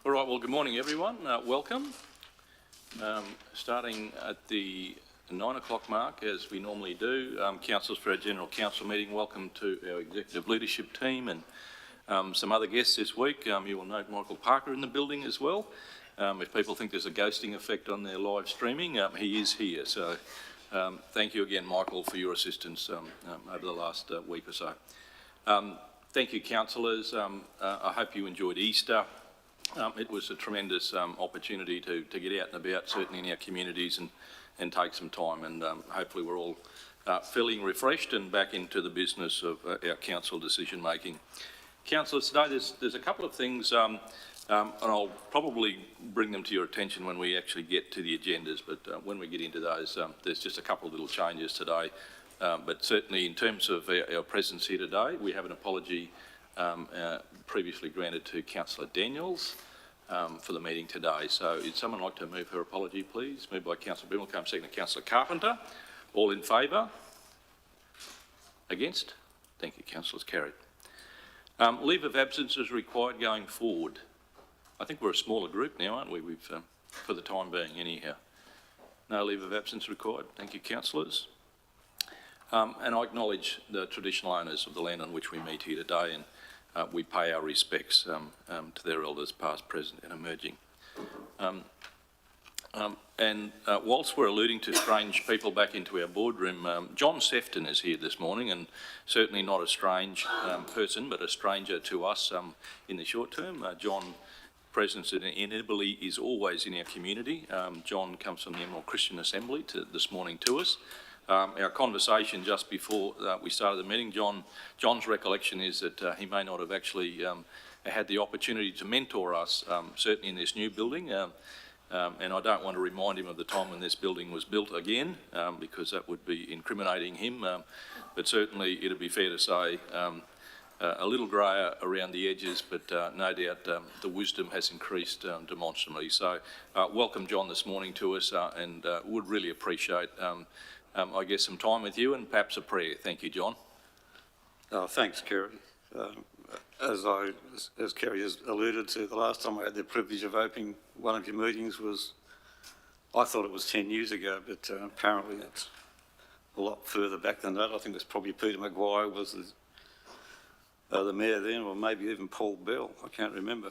All right, well, good morning, everyone. Welcome. Starting at the 9 o'clock mark, as we normally do, councillors for our General Council meeting, welcome to our Executive Leadership team and some other guests this week. You will note Michael Parker in the building as well. If people think there's a ghosting effect on their live streaming, he is here. So thank you again, Michael, for your assistance over the last week or so. Thank you, councillors. I hope you enjoyed Easter. It was a tremendous opportunity to get out and about, certainly in our communities, and take some time, and hopefully we're all feeling refreshed and back into the business of our council decision making. Councillors, today there's a couple of things, and I'll probably bring them to your attention when we actually get to the agendas, but when we get into those, there's just a couple of little changes today. But certainly in terms of our presence here today, we have an apology previously granted to Councillor Daniels for the meeting today. So would someone like to move her apology, please? Moved by Councillor Brimmelcombe, second to Councillor Carpenter. All in favour? Against? Thank you, councillors. Carried. Leave of absence is required going forward. I think we're a smaller group now, aren't we? We've, for the time being, anyhow. No leave of absence required. Thank you, councillors. And I acknowledge the traditional owners of the land on which we meet here today, and we pay our respects to their elders past, present and emerging. Whilst we're alluding to strange people back into our boardroom, John Sefton is here this morning, and certainly not a strange person, but a stranger to us in the short term. John's presence inevitably is always in our community. John comes from the Emerald Christian Assembly this morning to us. Our conversation just before we started the meeting, John's recollection is that he may not have actually had the opportunity to mentor us, certainly in this new building, and I don't want to remind him of the time when this building was built again, because that would be incriminating him, but certainly it'd be fair to say a little greyer around the edges, but no doubt the wisdom has increased demonstrably. So welcome, John, this morning to us, and would really appreciate I guess some time with you and perhaps a prayer. Thank you, John. Thanks, Kerry. As Kerry has alluded to, the last time I had the privilege of opening one of your meetings was, I thought it was 10 years ago, but apparently it's a lot further back than that. I think it was probably Peter Maguire was the mayor then, or maybe even Paul Bell, I can't remember.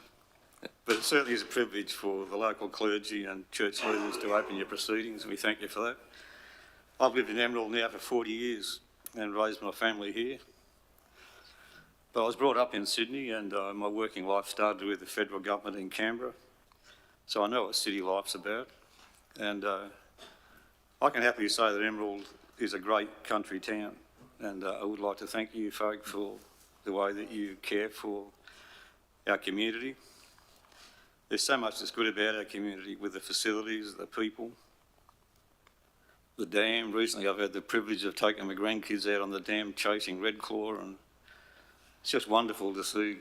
But it certainly is a privilege for the local clergy and church leaders to open your proceedings, and we thank you for that. I've lived in Emerald now for 40 years and raised my family here. But I was brought up in Sydney, and my working life started with the federal government in Canberra. So I know what city life's about. And I can happily say that Emerald is a great country town. And I would like to thank you folk for the way that you care for our community. There's so much that's good about our community, with the facilities, the people, the dam. Recently I've had the privilege of taking my grandkids out on the dam chasing redclaw, and it's just wonderful to see,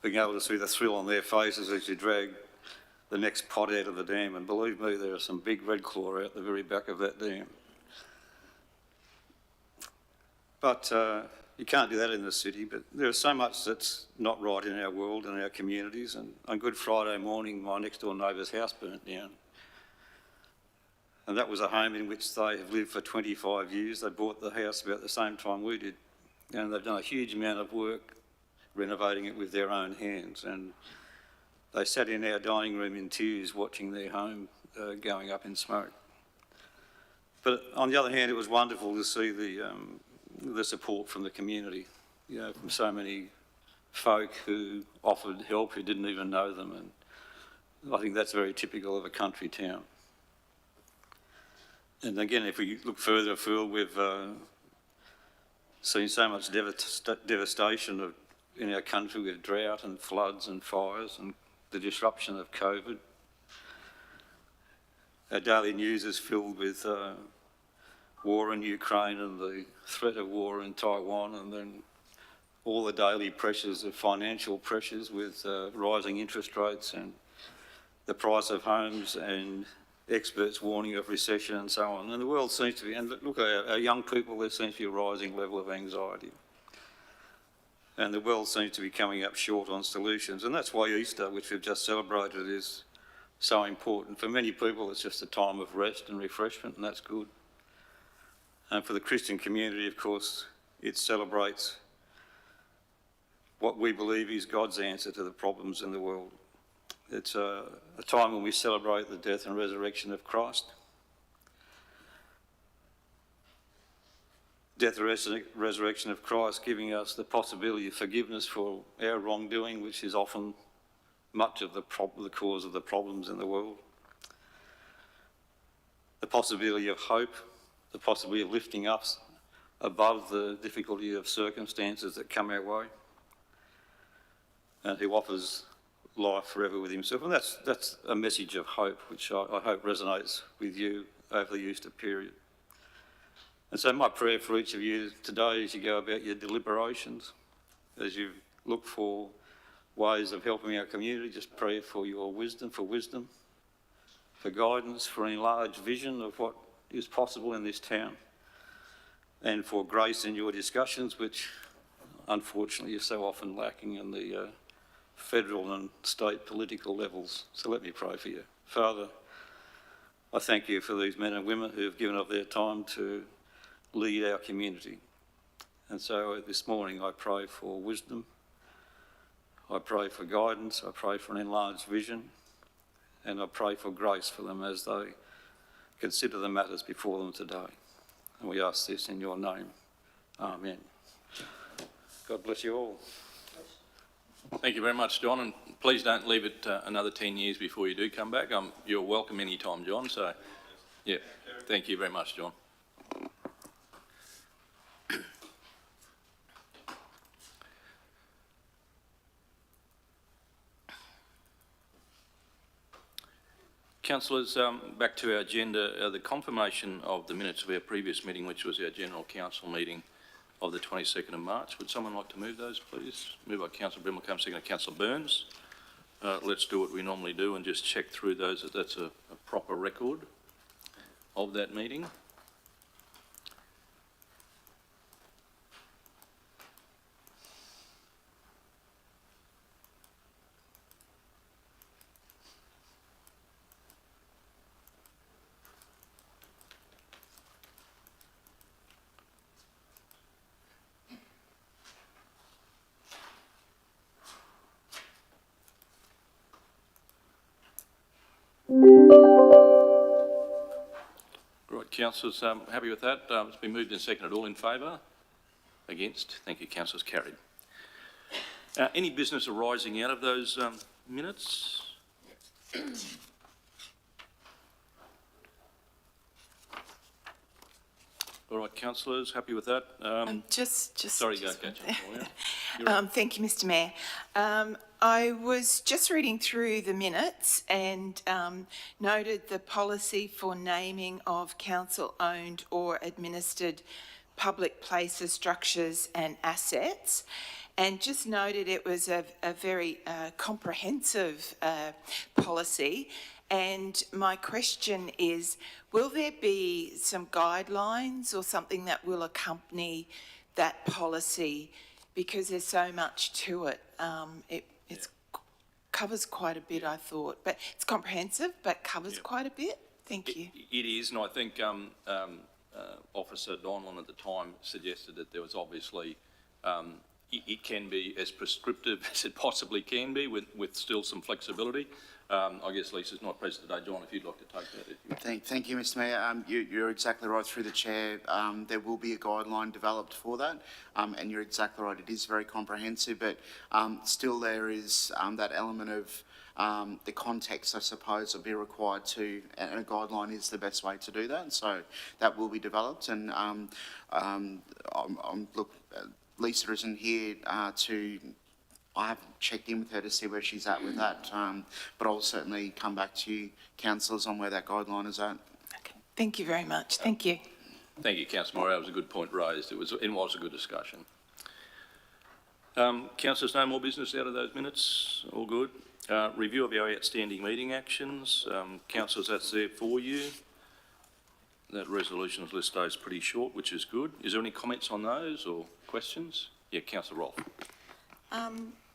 being able to see the thrill on their faces as you drag the next pot out of the dam. And believe me, there are some big redclaw out the very back of that dam. But you can't do that in the city, but there's so much that's not right in our world and our communities. And on Good Friday morning, my next door neighbour's house burnt down. And that was a home in which they have lived for 25 years. They bought the house about the same time we did. And they've done a huge amount of work renovating it with their own hands. And they sat in our dining room in tears watching their home going up in smoke. But on the other hand, it was wonderful to see the support from the community, you know, from so many folk who offered help who didn't even know them. And I think that's very typical of a country town. And again, if we look further afield, we've seen so much devastation in our country with drought and floods and fires and the disruption of COVID. Our daily news is filled with war in Ukraine and the threat of war in Taiwan, and then all the daily pressures of financial pressures with rising interest rates and the price of homes and experts warning of recession and so on. And the world seems to be, and look at our young people, there seems to be a rising level of anxiety. and the world seems to be coming up short on solutions. And that's why Easter, which we've just celebrated, is so important. For many people, it's just a time of rest and refreshment, and that's good. And for the Christian community, of course, it celebrates what we believe is God's answer to the problems in the world. It's a time when we celebrate the death and resurrection of Christ. Death and resurrection of Christ giving us the possibility of forgiveness for our wrongdoing, which is often much of the cause of the problems in the world. The possibility of hope, the possibility of lifting us above the difficulty of circumstances that come our way, and who offers life forever with himself. And that's a message of hope, which I hope resonates with you over the Easter period. And so my prayer for each of you today as you go about your deliberations, as you look for ways of helping our community, just pray for your wisdom, for guidance, for an enlarged vision of what is possible in this town, and for grace in your discussions, which unfortunately is so often lacking in the federal and state political levels. So let me pray for you. Father, I thank you for these men and women who have given up their time to lead our community. And so this morning I pray for wisdom, I pray for guidance, I pray for an enlarged vision, and I pray for grace for them as they consider the matters before them today. And we ask this in your name. Amen. God bless you all. Thank you very much, John, and please don't leave it another 10 years before you do come back. You're welcome anytime, John, so yeah, thank you very much, John. Councillors, back to our agenda, the confirmation of the minutes of our previous meeting, which was our General Council meeting of the 22nd of March. Would someone like to move those, please? Moved by Councillor Brimble, second by Councillor Burns. Let's do what we normally do and just check through those, that that's a proper record of that meeting. Right, councillors, happy with that? It's been moved and seconded. All in favour? Against? Thank you, councillors. Carried. Any business arising out of those minutes? All right, councillors, happy with that? Sorry, go, thank you, Mr. Mayor. I was just reading through the minutes and noted the policy for naming of council-owned or administered public places, structures and assets, and just noted it was a very comprehensive policy. And my question is, will there be some guidelines or something that will accompany that policy? Because there's so much to it. It covers quite a bit, I thought, but it's comprehensive, but covers quite a bit. Thank you. It is, and I think Officer Donlan at the time suggested that there was obviously, it can be as prescriptive as it possibly can be with still some flexibility. I guess Lisa's not present today. John, if you'd like to take that. Thank you, Mr. Mayor. You're exactly right through the chair. There will be a guideline developed for that, and you're exactly right. It is very comprehensive, but still there is that element of the context, I suppose, will be required to, and a guideline is the best way to do that. So that will be developed, and look, Lisa isn't here I haven't checked in with her to see where she's at with that, but I'll certainly come back to you, councillors, on where that guideline is at. Okay. Thank you very much. Thank you. Thank you, Councillor Moore. That was a good point raised. It was a good discussion. Councillors, no more business out of those minutes? All good. Review of our outstanding meeting actions. Councillors, that's there for you. That resolutions list stays pretty short, which is good. Is there any comments on those or questions? Yeah, Councillor Rolfe.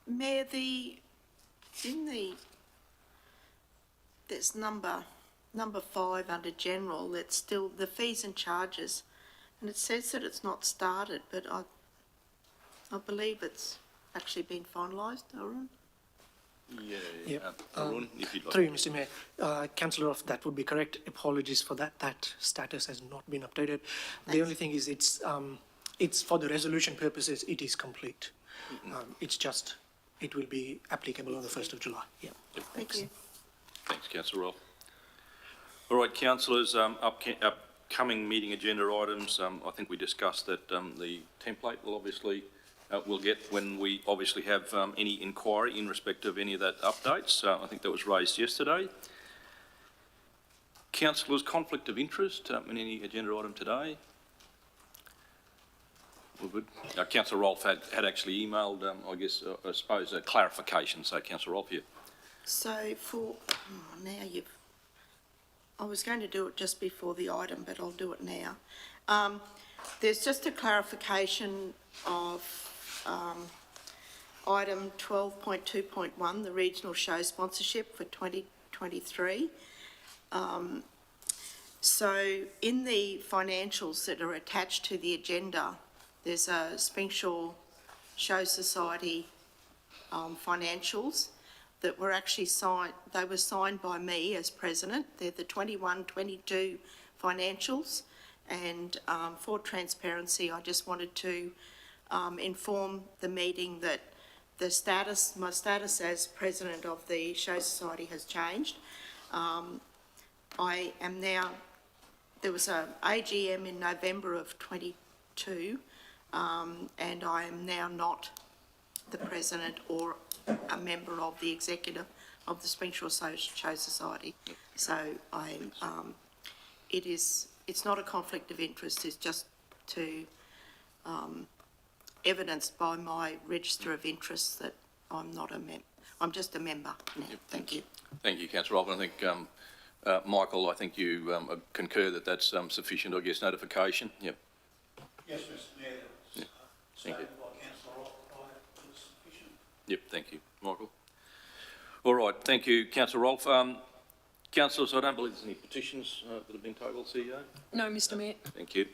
Mayor, there's number 5 under general, that's still the fees and charges, and it says that it's not started, but I believe it's actually been finalised, Arun. Yeah. Arun, if you'd like. Through you, Mr. Mayor. Councillor, if that would be correct, apologies for that. That status has not been updated. The only thing is it's for the resolution purposes, it is complete. It's just, it will be applicable on the 1st of July. Yeah. Yep, Thank you. Thanks, Councillor Rolfe. All right, councillors, upcoming meeting agenda items, I think we discussed that the template will obviously, we'll get when we obviously have any inquiry in respect of any of that updates. I think that was raised yesterday. Councillors, conflict of interest in any agenda item today? Well, good. Councillor Rolfe had actually emailed, I suppose, a clarification. So, Councillor Rolfe, yeah. So I was going to do it just before the item, but I'll do it now. There's just a clarification of item 12.2.1, the regional show sponsorship for 2023. So in the financials that are attached to the agenda, there's a Spingshaw Show Society financials that were actually signed. They were signed by me as president. They're the 21-22 financials, and for transparency, I just wanted to inform the meeting that my status as president of the Show Society has changed. I am now, there was an AGM in November of 22, and I am now not the president or a member of the executive of the Spingshaw Show Society. So it's not a conflict of interest, it's just to evidenced by my register of interests that I'm not a member. I'm just a member now. Yep, Thank you. Thank you, Councillor Rolfe. I think, Michael, I think you concur that that's sufficient, I guess, notification. Yep. Yes, Mr. Mayor, Yeah. Thank you. stated by Councillor Rolfe is sufficient. Yep, thank you, Michael. All right, thank you, Councillor Rolfe. Councillors, I don't believe there's any petitions that have been tabled, CEO? No, Mr. Mayor. Thank you.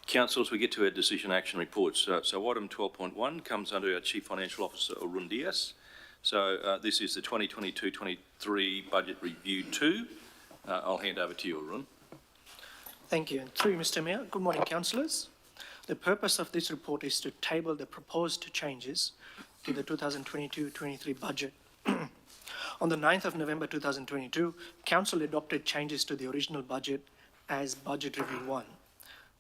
Councillors, we get to our decision action reports. So item 12.1 comes under our Chief Financial Officer, Arun Dias. So this is the 2022-23 Budget Review 2. I'll hand over to you, Arun. Thank you. And through you, Mr. Mayor. Good morning, councillors. The purpose of this report is to table the proposed changes to the 2022-23 budget. On the 9th of November 2022, Council adopted changes to the original budget as Budget Review 1.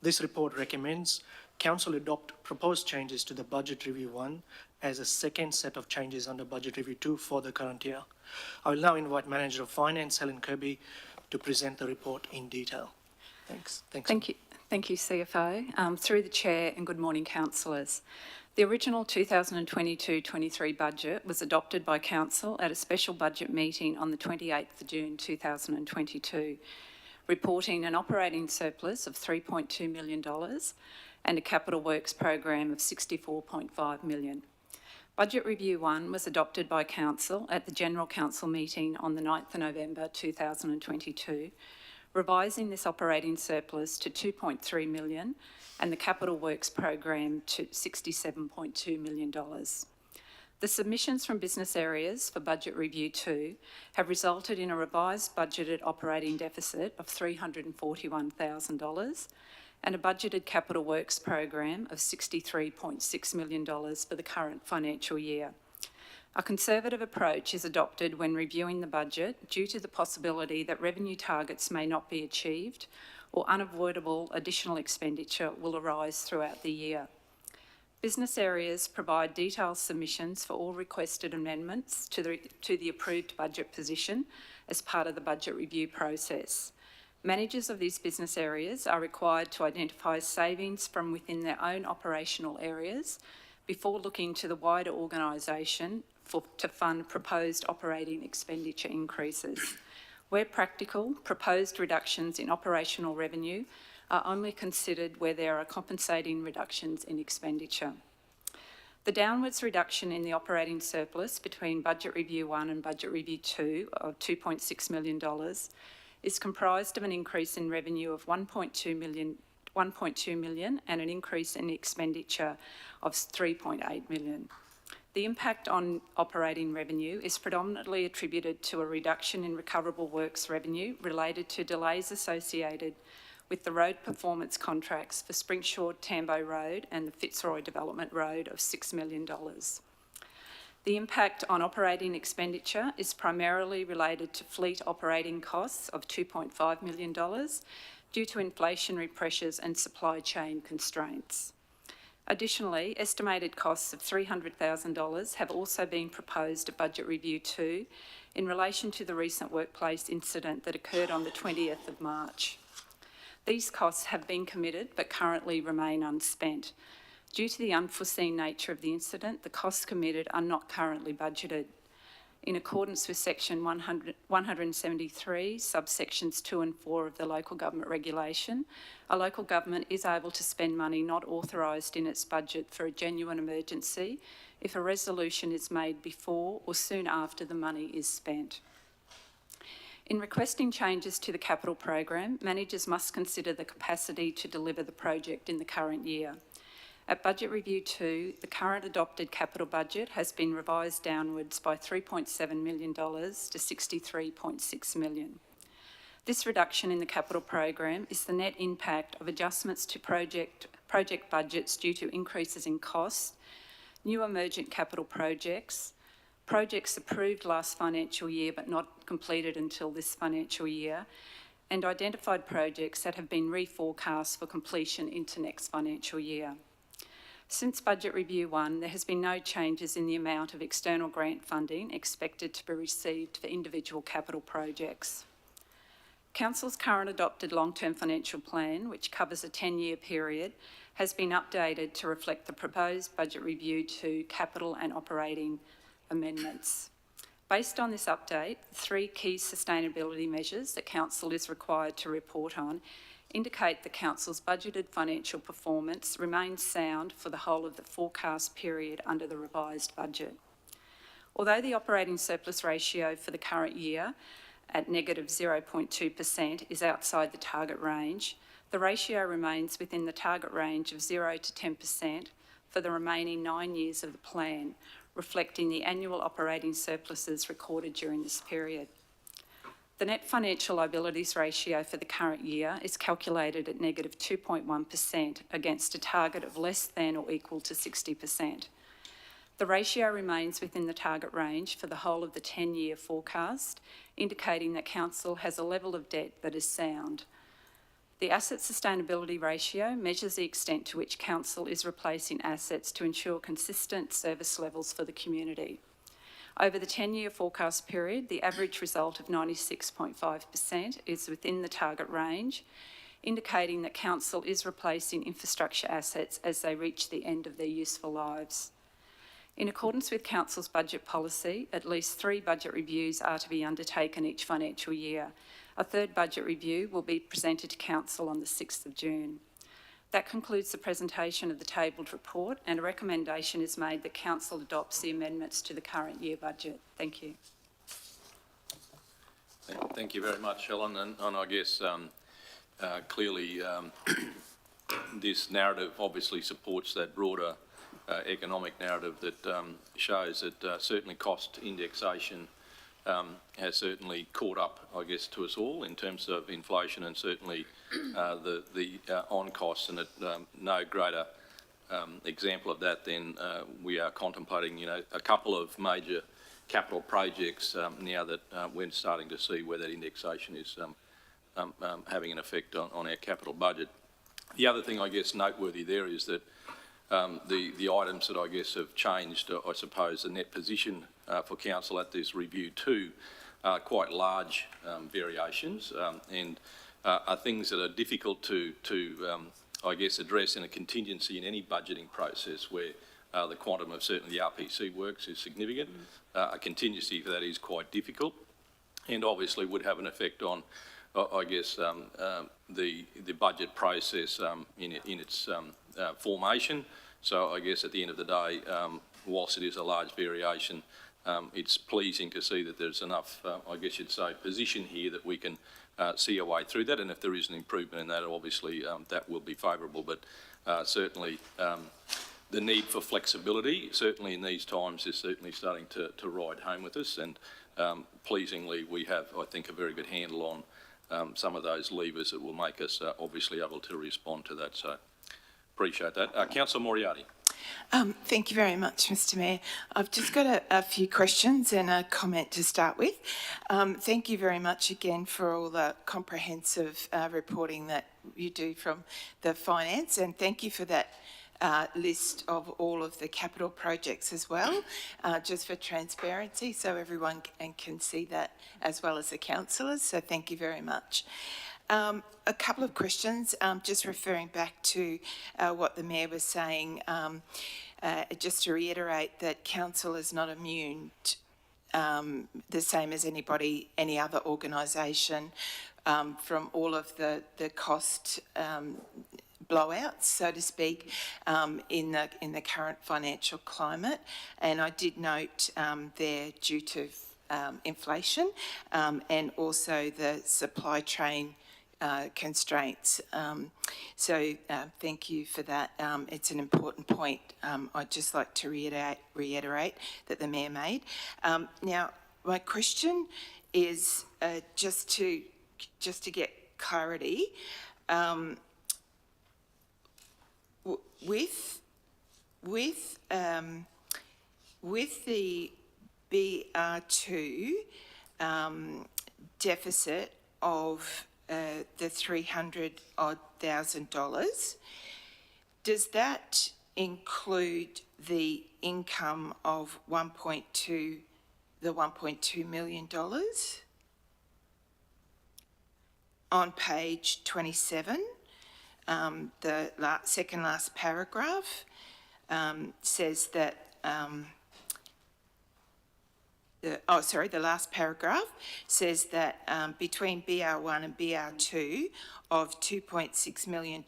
This report recommends Council adopt proposed changes to the Budget Review 1 as a second set of changes under Budget Review 2 for the current year. I will now invite Manager of Finance, Helen Kirby, to present the report in detail. Thanks. Thank you. Thank you, CFO. Through the Chair, and good morning, councillors. The original 2022-23 budget was adopted by Council at a special budget meeting on the 28th of June 2022, reporting an operating surplus of $3.2 million and a capital works program of $64.5 million. Budget Review 1 was adopted by Council at the General Council meeting on the 9th of November 2022, revising this operating surplus to $2.3 million and the capital works program to $67.2 million. The submissions from business areas for Budget Review 2 have resulted in a revised budgeted operating deficit of $341,000 and a budgeted capital works program of $63.6 million for the current financial year. A conservative approach is adopted when reviewing the budget due to the possibility that revenue targets may not be achieved or unavoidable additional expenditure will arise throughout the year. Business areas provide detailed submissions for all requested amendments to the approved budget position as part of the budget review process. Managers of these business areas are required to identify savings from within their own operational areas before looking to the wider organisation to fund proposed operating expenditure increases. Where practical, proposed reductions in operational revenue are only considered where there are compensating reductions in expenditure. The downwards reduction in the operating surplus between Budget Review 1 and Budget Review 2 of $2.6 million is comprised of an increase in revenue of $1.2 million and an increase in expenditure of $3.8 million. The impact on operating revenue is predominantly attributed to a reduction in recoverable works revenue related to delays associated with the road performance contracts for Springshaw-Tambo Road and the Fitzroy Development Road of $6 million. The impact on operating expenditure is primarily related to fleet operating costs of $2.5 million due to inflationary pressures and supply chain constraints. Additionally, estimated costs of $300,000 have also been proposed at Budget Review 2 in relation to the recent workplace incident that occurred on the 20th of March. These costs have been committed but currently remain unspent. Due to the unforeseen nature of the incident, the costs committed are not currently budgeted. In accordance with Section 173, subsections 2 and 4 of the Local Government Regulation, a local government is able to spend money not authorised in its budget for a genuine emergency if a resolution is made before or soon after the money is spent. In requesting changes to the capital program, managers must consider the capacity to deliver the project in the current year. At Budget Review 2, the current adopted capital budget has been revised downwards by $3.7 million to $63.6 million. This reduction in the capital program is the net impact of adjustments to project budgets due to increases in costs, new emergent capital projects approved last financial year but not completed until this financial year, and identified projects that have been reforecast for completion into next financial year. Since Budget Review 1, there has been no changes in the amount of external grant funding expected to be received for individual capital projects. Council's current adopted long-term financial plan, which covers a 10-year period, has been updated to reflect the proposed Budget Review 2 capital and operating amendments. Based on this update, the 3 key sustainability measures that Council is required to report on indicate the Council's budgeted financial performance remains sound for the whole of the forecast period under the revised budget. Although the operating surplus ratio for the current year at negative 0.2% is outside the target range, the ratio remains within the target range of 0 to 10% for the remaining 9 years of the plan, reflecting the annual operating surpluses recorded during this period. The net financial liabilities ratio for the current year is calculated at negative 2.1% against a target of less than or equal to 60%. The ratio remains within the target range for the whole of the 10-year forecast, indicating that Council has a level of debt that is sound. The asset sustainability ratio measures the extent to which Council is replacing assets to ensure consistent service levels for the community. Over the 10-year forecast period, the average result of 96.5% is within the target range, indicating that Council is replacing infrastructure assets as they reach the end of their useful lives. In accordance with Council's budget policy, at least 3 budget reviews are to be undertaken each financial year. A 3rd budget review will be presented to Council on the 6th of June. That concludes the presentation of the tabled report, and a recommendation is made that Council adopts the amendments to the current year budget. Thank you. Thank you very much, Helen. And I guess clearly this narrative obviously supports that broader economic narrative that shows that certainly cost indexation has certainly caught up, I guess, to us all in terms of inflation, and certainly the on costs, and no greater example of that than we are contemplating, a couple of major capital projects now that we're starting to see where that indexation is having an effect on our capital budget. The other thing, I guess, noteworthy there is that the items that I guess have changed, I suppose, the net position for Council at this review too, are quite large variations and are things that are difficult to I guess, address in a contingency in any budgeting process where the quantum of certainly the RPC works is significant. A contingency for that is quite difficult, and obviously would have an effect on, I guess, the budget process in its formation. So I guess at the end of the day, whilst it is a large variation, it's pleasing to see that there's enough, I guess you'd say, position here that we can see a way through that. And if there is an improvement in that, obviously that will be favourable. But certainly the need for flexibility, certainly in these times, is certainly starting to ride home with us. And pleasingly, we have, I think, a very good handle on some of those levers that will make us obviously able to respond to that. So appreciate that. Councillor Moriarty. Thank you very much, Mr Mayor. I've just got a few questions and a comment to start with. Thank you very much again for all the comprehensive reporting that you do from the finance, and thank you for that list of all of the capital projects as well, just for transparency, so everyone can see that as well as the councillors, so thank you very much. A couple of questions, just referring back to what the Mayor was saying, just to reiterate that council is not immune the same as any other organisation from all of the cost blowouts, so to speak, in the current financial climate. And I did note there, due to inflation and also the supply chain constraints. So thank you for that. It's an important point. I'd just like to reiterate that the Mayor made. Now, my question is just to get clarity. With the BR2 deficit of the $300,000, does that include the income of the $1.2 million? On page 27, the second last paragraph says that, the last paragraph says that between BR1 and BR2 of $2.6 million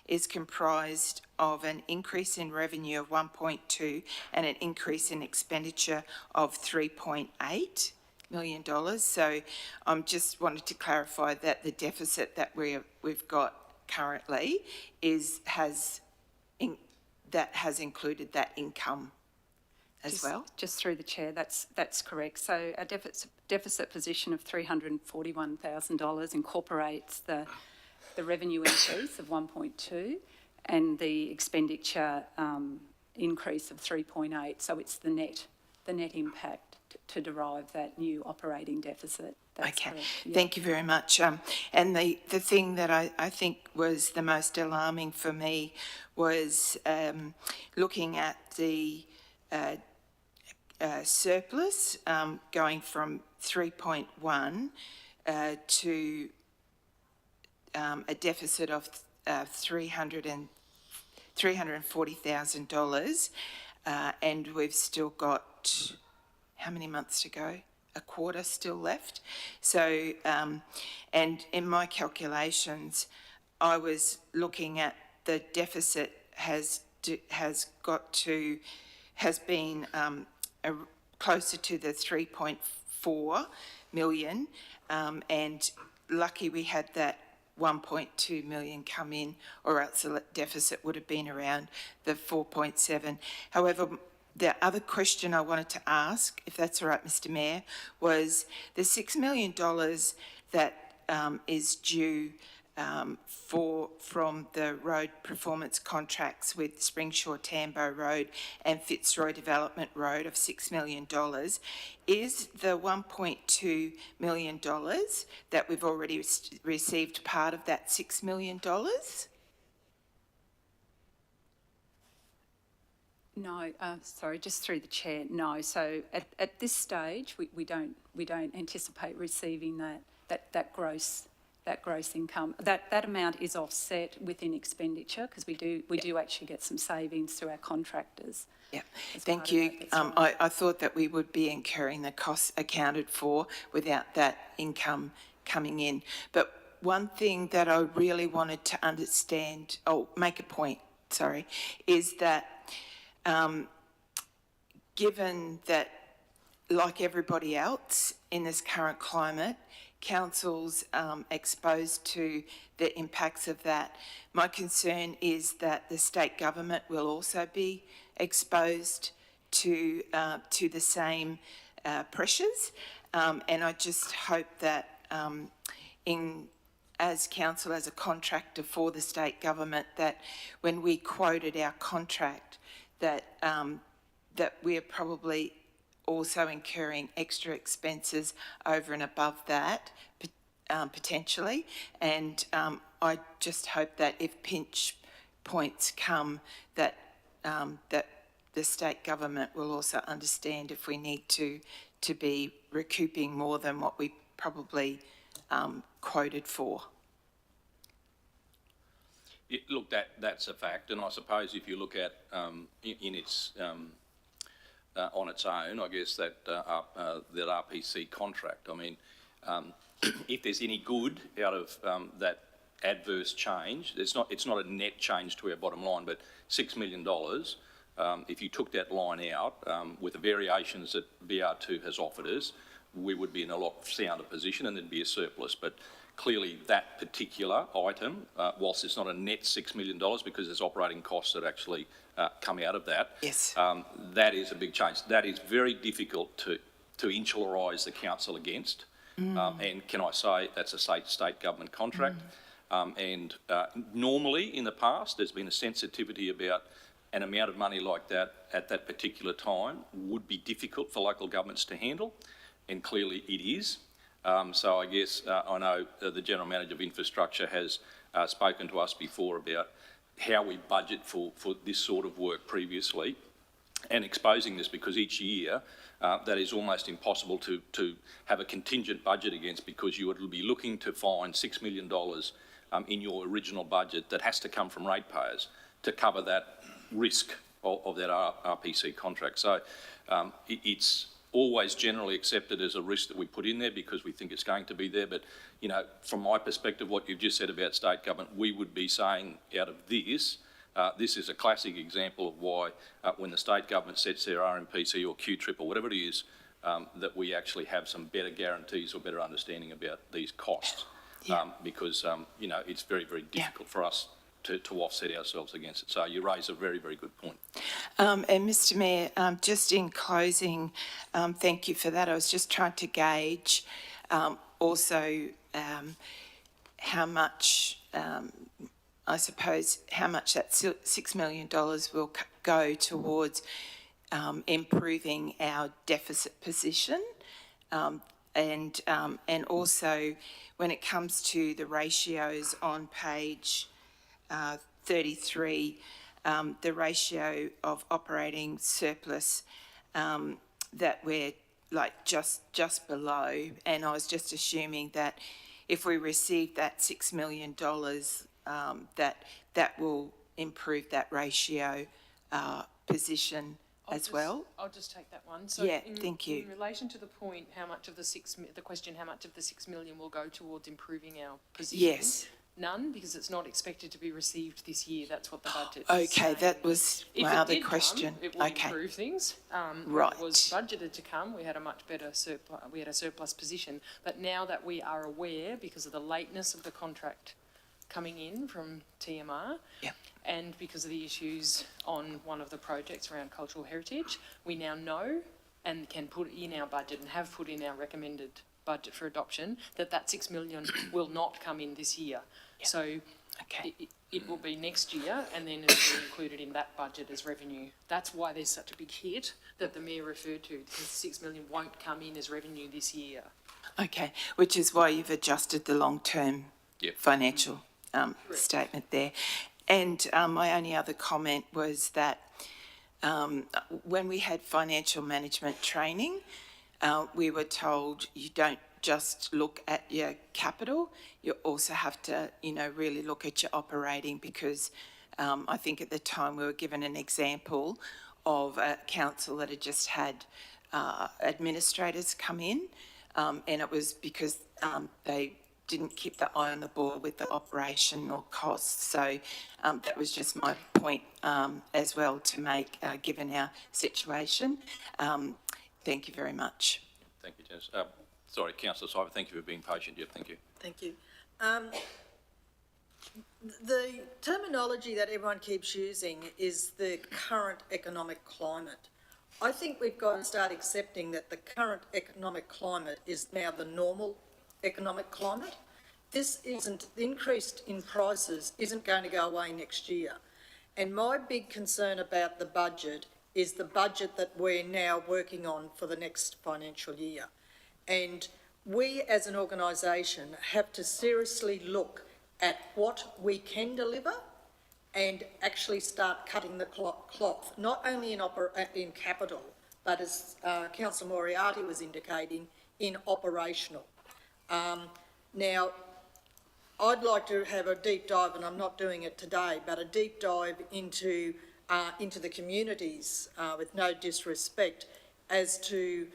is comprised of an increase in revenue of 1.2 and an increase in expenditure of $3.8 million. So I'm just wanted to clarify that the deficit that we've got currently has included that income as well. Just through the chair, that's correct. So a deficit position of $341,000 incorporates the revenue increase of 1.2 and the expenditure increase of 3.8. So it's the net impact to derive that new operating deficit. That's okay, correct. Yeah. Thank you very much. And the thing that I think was the most alarming for me was looking at the surplus going from 3.1 to a deficit of $340,000, and we've still got how many months to go? A quarter still left. So, and in my calculations, I was looking at the deficit has been closer to the 3.4 million, and lucky we had that 1.2 million come in, or else the deficit would have been around the 4.7. However, the other question I wanted to ask, if that's all right, Mr Mayor, was the $6 million that is due from the road performance contracts with Springshaw Tambo Road and Fitzroy Development Road of $6 million. Is the $1.2 million that we've already received part of that $6 million? No, sorry, just through the chair. No, so at this stage, we don't anticipate receiving that gross income. That amount is offset within expenditure, because we do actually get some savings through our contractors. Yeah, thank you. I thought that we would be incurring the costs accounted for without that income coming in. But one thing that I really wanted to understand, make a point is that given that, like everybody else in this current climate, council's exposed to the impacts of that. My concern is that the state government will also be exposed to the same pressures, and I just hope that as council, as a contractor for the state government, that when we quoted our contract, that that we're probably also incurring extra expenses over and above that, potentially. And I just hope that if pinch points come, that that the state government will also understand if we need to be recouping more than what we probably quoted for. Look, that's a fact, and I suppose if you look at in its on its own, I guess that that RPC contract. I mean, if there's any good out of that adverse change, it's not a net change to our bottom line, but $6 million. If you took that line out with the variations that BR2 has offered us, we would be in a lot sounder position, and there'd be a surplus. But clearly, that particular item, whilst it's not a net $6 million because there's operating costs that actually come out of that, yes, that is a big change. That is very difficult to insularise the council against. And can I say that's a state government contract? And normally in the past, there's been a sensitivity about an amount of money like that at that particular time would be difficult for local governments to handle, and clearly it is. So I guess I know the General Manager of Infrastructure has spoken to us before about how we budget for this sort of work previously, and exposing this, because each year that is almost impossible to have a contingent budget against, because you would be looking to find $6 million in your original budget that has to come from ratepayers to cover that risk of that RPC contract. So it's always generally accepted as a risk that we put in there because we think it's going to be there. But, you know, from my perspective, what you've just said about state government, we would be saying out of this, this is a classic example of why when the state government sets their RMPC or Q-trip or whatever it is, that we actually have some better guarantees or better understanding about these costs. Because, you know, it's very, very difficult for us to offset ourselves against it. So you raise a very, very good point. And Mr Mayor, just in closing, thank you for that. I was just trying to gauge also how much, I suppose, how much that $6 million will go towards improving our deficit position. And also when it comes to the ratios on page 33, the ratio of operating surplus that we're like just below, and I was just assuming that if we receive that $6 million, that will improve that ratio position as well. I'll just take that one. So yeah, thank you. In relation to the point, how much of the question, how much of the $6 million will go towards improving our position? Yes. None, because it's not expected to be received this year. That's what the budget is Okay, saying. that was my other question. It would improve things. Right. It was budgeted to come. We had a much better surplus. We had a surplus position. But now that we are aware, because of the lateness of the contract coming in from TMR, yep, and because of the issues on one of the projects around cultural heritage, we now know and can put in our budget and have put in our recommended budget for adoption that $6 million will not come in this year. Yep. So okay, it will be next year, and then it will be included in that budget as revenue. That's why there's such a big hit that the Mayor referred to, because $6 million won't come in as revenue this year. Okay, which is why you've adjusted the long-term financial statement there. And my only other comment was that when we had financial management training, we were told you don't just look at your capital, you also have to, you know, really look at your operating, because I think at the time we were given an example of a council that had just had administrators come in, and it was because they didn't keep the eye on the ball with the operational costs. So that was just my point as well to make, given our situation. Thank you very much. Thank you, Janice. Sorry, Councillor Cypher, thank you for being patient. Yep, thank you. Thank you. The terminology that everyone keeps using is the current economic climate. I think we've got to start accepting that the current economic climate is now the normal economic climate. This isn't, the increase in prices isn't going to go away next year. And my big concern about the budget is the budget that we're now working on for the next financial year. And we as an organisation have to seriously look at what we can deliver and actually start cutting the cloth, not only in capital, but as Councillor Moriarty was indicating, in operational. Now, I'd like to have a deep dive, and I'm not doing it today, but a deep dive into the communities, with no disrespect, as to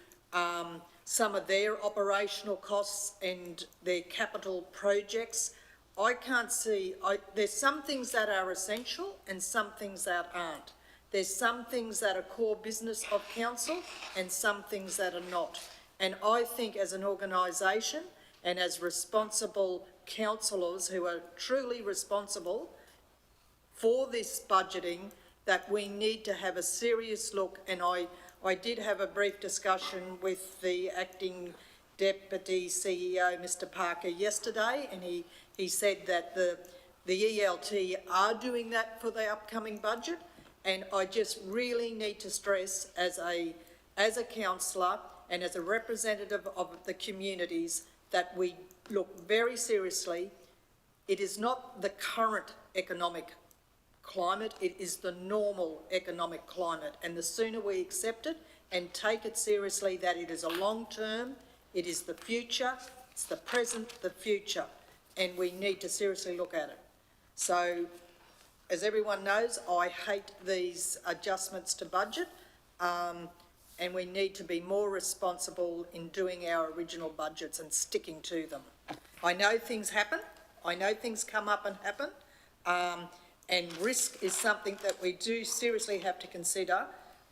some of their operational costs and their capital projects. I can't see, there's some things that are essential and some things that aren't. There's some things that are core business of council and some things that are not. And I think as an organisation and as responsible councillors who are truly responsible for this budgeting, that we need to have a serious look. And I did have a brief discussion with the acting Deputy CEO, Mr Parker, yesterday, and he said that the ELT are doing that for the upcoming budget. And I just really need to stress as a councillor and as a representative of the communities that we look very seriously. It is not the current economic climate, it is the normal economic climate. And the sooner we accept it and take it seriously, that it is a long term, it is the future, it's the present, the future, and we need to seriously look at it. So, as everyone knows, I hate these adjustments to budget, and we need to be more responsible in doing our original budgets and sticking to them. I know things happen, I know things come up and happen, and risk is something that we do seriously have to consider.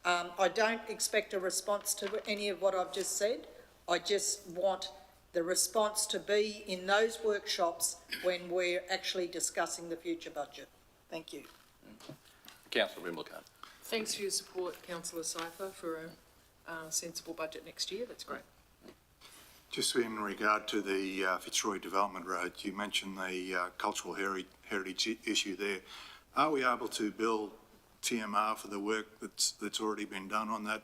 I don't expect a response to any of what I've just said. I just want the response to be in those workshops when we're actually discussing the future budget. Thank you. Councillor Rimlicone. Thanks for your support, Councillor Cypher, for a sensible budget next year. That's great. Just in regard to the Fitzroy Development Road, you mentioned the cultural heritage issue there. Are we able to bill TMR for the work that's already been done on that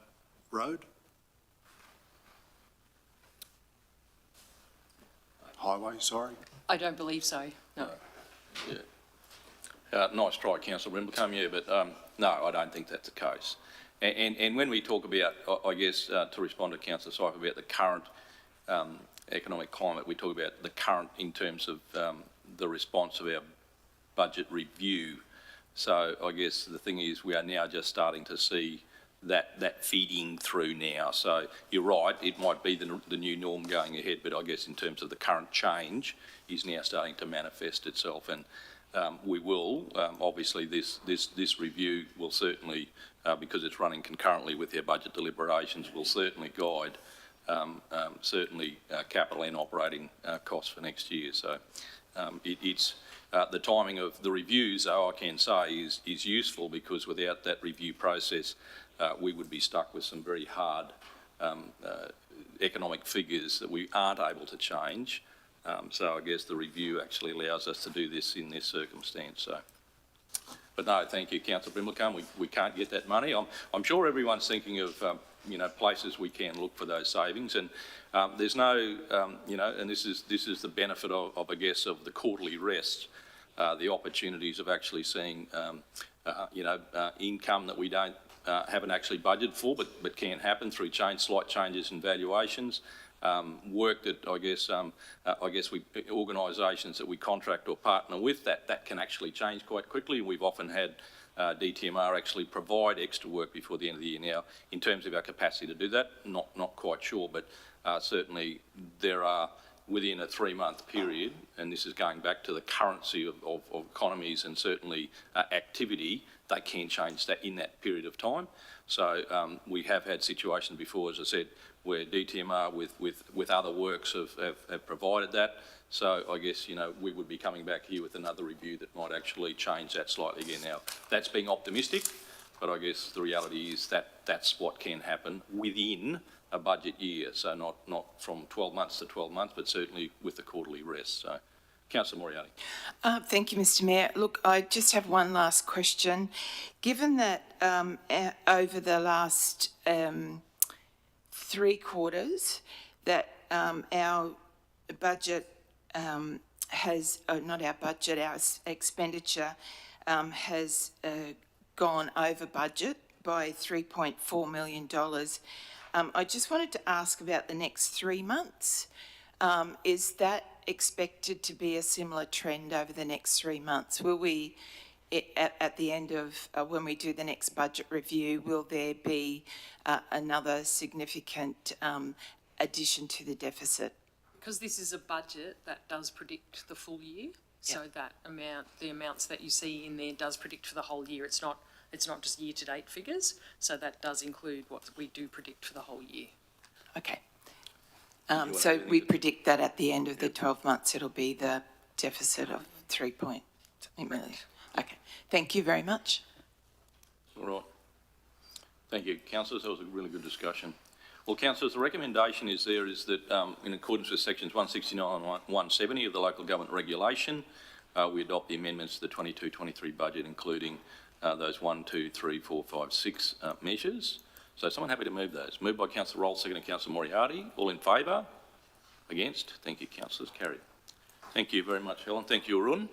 road? Highway, sorry. I don't believe so, no. Yeah. Nice try, Councillor Rimlicone, yeah, but no, I don't think that's the case. And when we talk about, I guess, to respond to Councillor Cypher about the current economic climate, we talk about the current in terms of the response of our budget review. So I guess the thing is we are now just starting to see that feeding through now. So you're right, it might be the new norm going ahead, but I guess in terms of the current change is now starting to manifest itself. And we will, obviously this review will certainly, because it's running concurrently with our budget deliberations, will certainly guide capital and operating costs for next year. So it's the timing of the reviews, though, I can say is useful, because without that review process, we would be stuck with some very hard economic figures that we aren't able to change. So I guess the review actually allows us to do this in this circumstance. So, but no, thank you, Councillor Rimlicone. We can't get that money. I'm sure everyone's thinking of places we can look for those savings, and there's no and this is the benefit of I guess of the quarterly rest, the opportunities of actually seeing income that we haven't actually budgeted for, but can happen through slight changes in valuations. Work that I guess organisations that we contract or partner with that can actually change quite quickly. We've often had DTMR actually provide extra work before the end of the year. Now, in terms of our capacity to do that, not quite sure, but certainly there are within a 3-month period, and this is going back to the currency of economies and certainly activity, they can change that in that period of time. So we have had situations before, as I said, where DTMR with other works have provided that. So I guess, you know, we would be coming back here with another review that might actually change that slightly again. Now, that's being optimistic, but I guess the reality is that that's what can happen within a budget year. So not from 12 months to 12 months, but certainly with the quarterly rest. So, Councillor Moriarty. Thank you, Mr Mayor. Look, I just have one last question. Given that over the last 3 quarters that our budget has, not our budget, our expenditure has gone over budget by $3.4 million. I just wanted to ask about the next 3 months. Is that expected to be a similar trend over the next 3 months? Will we, at the end of, when we do the next budget review, will there be another significant addition to the deficit? Because this is a budget that does predict the full year, so that amount, the amounts that you see in there does predict for the whole year. It's not just year-to-date figures, so that does include what we do predict for the whole year. Okay. So we predict that at the end of the 12 months, it'll be the deficit of 3 point something million. Okay. Thank you very much. All right. Thank you, councillors. That was a really good discussion. Well, councillors, the recommendation is that in accordance with sections 169 and 170 of the Local Government Regulation, we adopt the amendments to the 22-23 budget, including those 1, 2, 3, 4, 5, 6 measures. So someone happy to move those? Moved by Councillor Roll, seconded Councillor Moriarty. All in favour? Against? Thank you, councillors. Carried. Thank you very much, Helen. Thank you, Arun.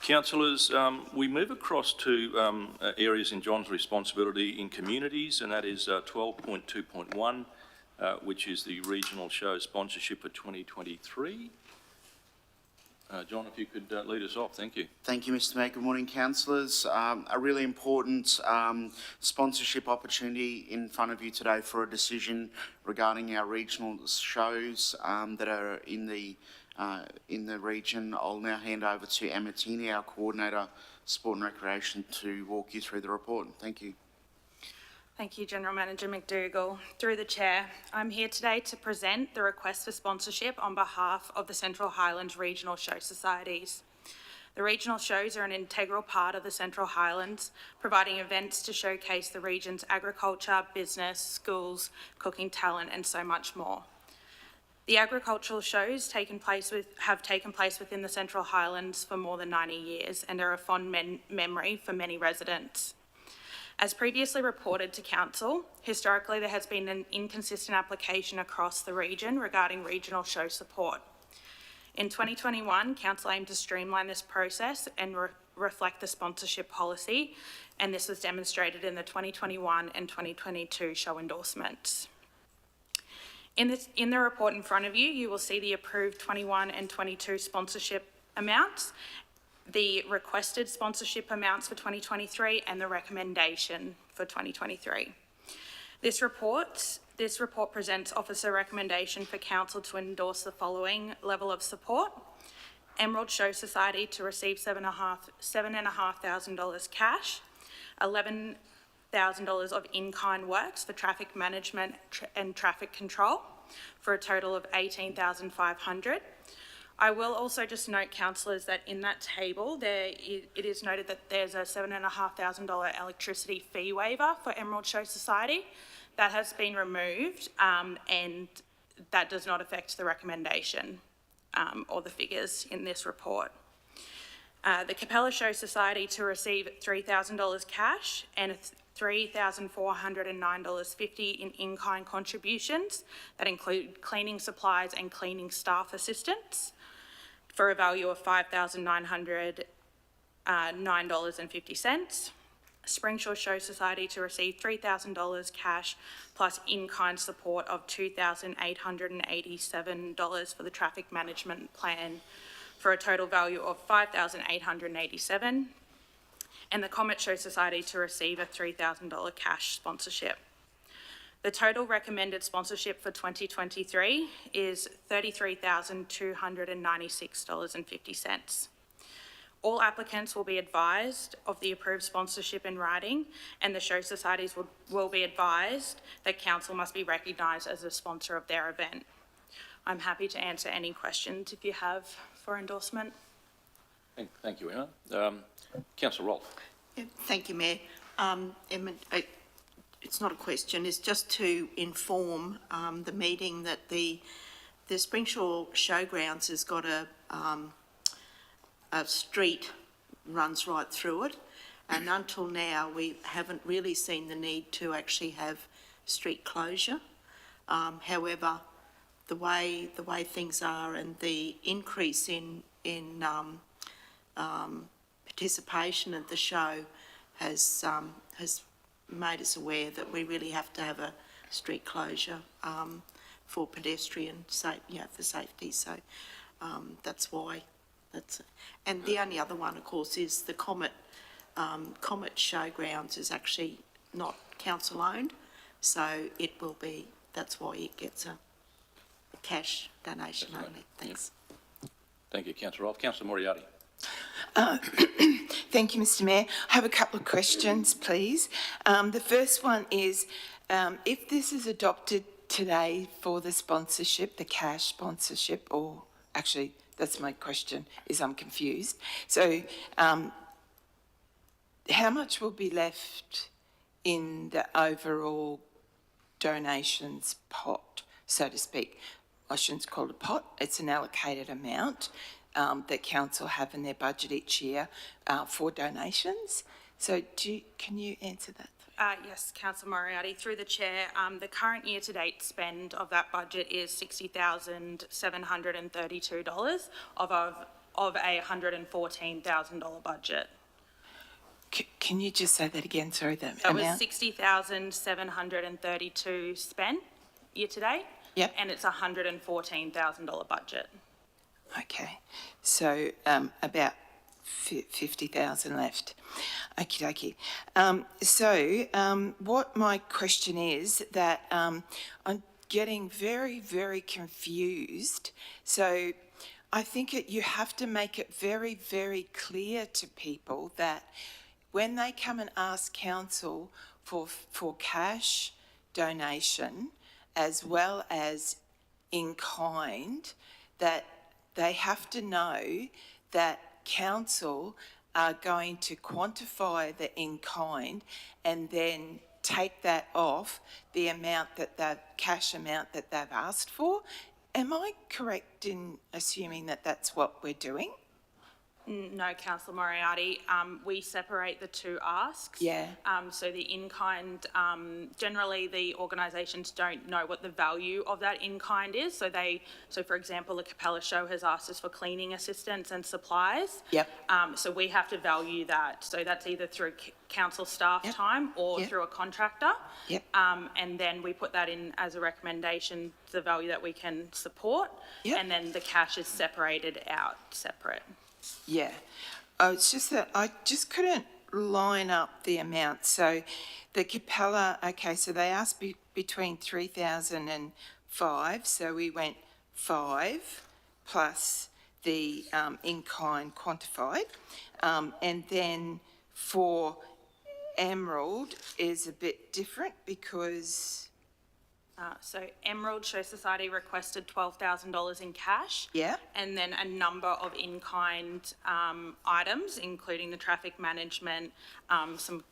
Councillors, we move across to areas in John's responsibility in communities, and that is 12.2.1, which is the regional show sponsorship for 2023. John, if you could lead us off, thank you. Thank you, Mr Mayor. Good morning, councillors. A really important sponsorship opportunity in front of you today for a decision regarding our regional shows that are in the region. I'll now hand over to Emma Tierney, our Coordinator, Sport and Recreation, to walk you through the report. Thank you. Thank you, General Manager McDougall. Through the Chair, I'm here today to present the request for sponsorship on behalf of the Central Highlands Regional Show Societies. The regional shows are an integral part of the Central Highlands, providing events to showcase the region's agriculture, business, schools, cooking talent, and so much more. The agricultural shows have taken place within the Central Highlands for more than 90 years and are a fond memory for many residents. As previously reported to Council, historically there has been an inconsistent application across the region regarding regional show support. In 2021, Council aimed to streamline this process and reflect the sponsorship policy, and this was demonstrated in the 2021 and 2022 show endorsements. In the report in front of you, you will see the approved 21 and 22 sponsorship amounts, the requested sponsorship amounts for 2023 and the recommendation for 2023. This report presents Officer recommendation for Council to endorse the following level of support. Emerald Show Society to receive $7,500 cash, $11,000 of in-kind works for traffic management and traffic control for a total of $18,500. I will also just note, councillors, that in that table it is noted that there's a $7,500 electricity fee waiver for Emerald Show Society. That has been removed and that does not affect the recommendation or the figures in this report. The Capella Show Society to receive $3,000 cash and $3,409.50 in-kind contributions that include cleaning supplies and cleaning staff assistance, for a value of $5,909.50. Springshore Show Society to receive $3,000 cash plus in-kind support of $2,887 for the traffic management plan for a total value of $5,887. And the Comet Show Society to receive a $3,000 cash sponsorship. The total recommended sponsorship for 2023 is $33,296.50. All applicants will be advised of the approved sponsorship in writing, and the show societies will be advised that council must be recognised as a sponsor of their event. I'm happy to answer any questions if you have for endorsement. Thank you, Emma. Councillor Rolfe. Yeah, thank you, Mayor. Emma, it's not a question, it's just to inform the meeting that the Springshaw Showgrounds has got a street runs right through it, and until now we haven't really seen the need to actually have street closure. However, the way things are and the increase in participation at the show has made us aware that we really have to have a street closure for pedestrian for safety. So that's why. And the only other one, of course, is the Comet Showgrounds is actually not council owned, so it will be. That's why it gets a cash donation only. Thanks. Yep. Thank you, Councillor Rolfe. Councillor Moriarty. Thank you, Mr Mayor. I have a couple of questions, please. The first one is, if this is adopted today for the sponsorship, the cash sponsorship, or actually that's my question, is I'm confused. So how much will be left in the overall donations pot, so to speak? I shouldn't call it a pot, it's an allocated amount that council have in their budget each year for donations. So can you answer that? Yes, Councillor Moriarty, through the chair, the current year-to-date spend of that budget is $60,732 of a $114,000 budget. Can you just say that again? Sorry, the That amount? was $60,732 spent year-to-date. Yep. And it's a $114,000 budget. Okay, so about 50,000 left. Okie dokie. What my question is that I'm getting very, very confused. So I think you have to make it very, very clear to people that when they come and ask council for cash donation as well as in kind, that they have to know that council are going to quantify the in-kind and then take that off the amount that cash amount that they've asked for. Am I correct in assuming that that's what we're doing? No, Councillor Moriarty, we separate the two asks. Yeah. So the in-kind, generally the organisations don't know what the value of that in-kind is. So for example, the Capella Show has asked us for cleaning assistance and supplies. Yep. So we have to value that. So that's either through council staff time or through a contractor. Yep. And then we put that in as a recommendation, the value that we can support. Yep. And then the cash is separated out separate. Yeah, it's just that I just couldn't line up the amount. So the Capella, okay, so they asked between 3,000 and 5, so we went 5 plus the in-kind quantified. And then for Emerald is a bit different because... So Emerald Show Society requested $12,000 in cash. Yeah. And then a number of in-kind items, including the traffic management, some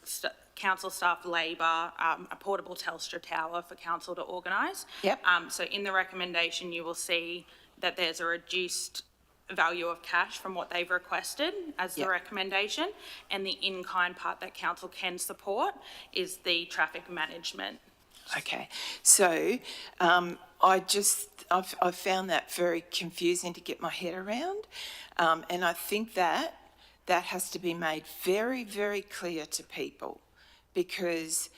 council staff labour, a portable Telstra tower for council to organise. Yep. So in the recommendation, you will see that there's a reduced value of cash from what they've requested as the recommendation, and the in-kind part that council can support is the traffic management. Okay, so I found that very confusing to get my head around, and I think that has to be made very, very clear to people, because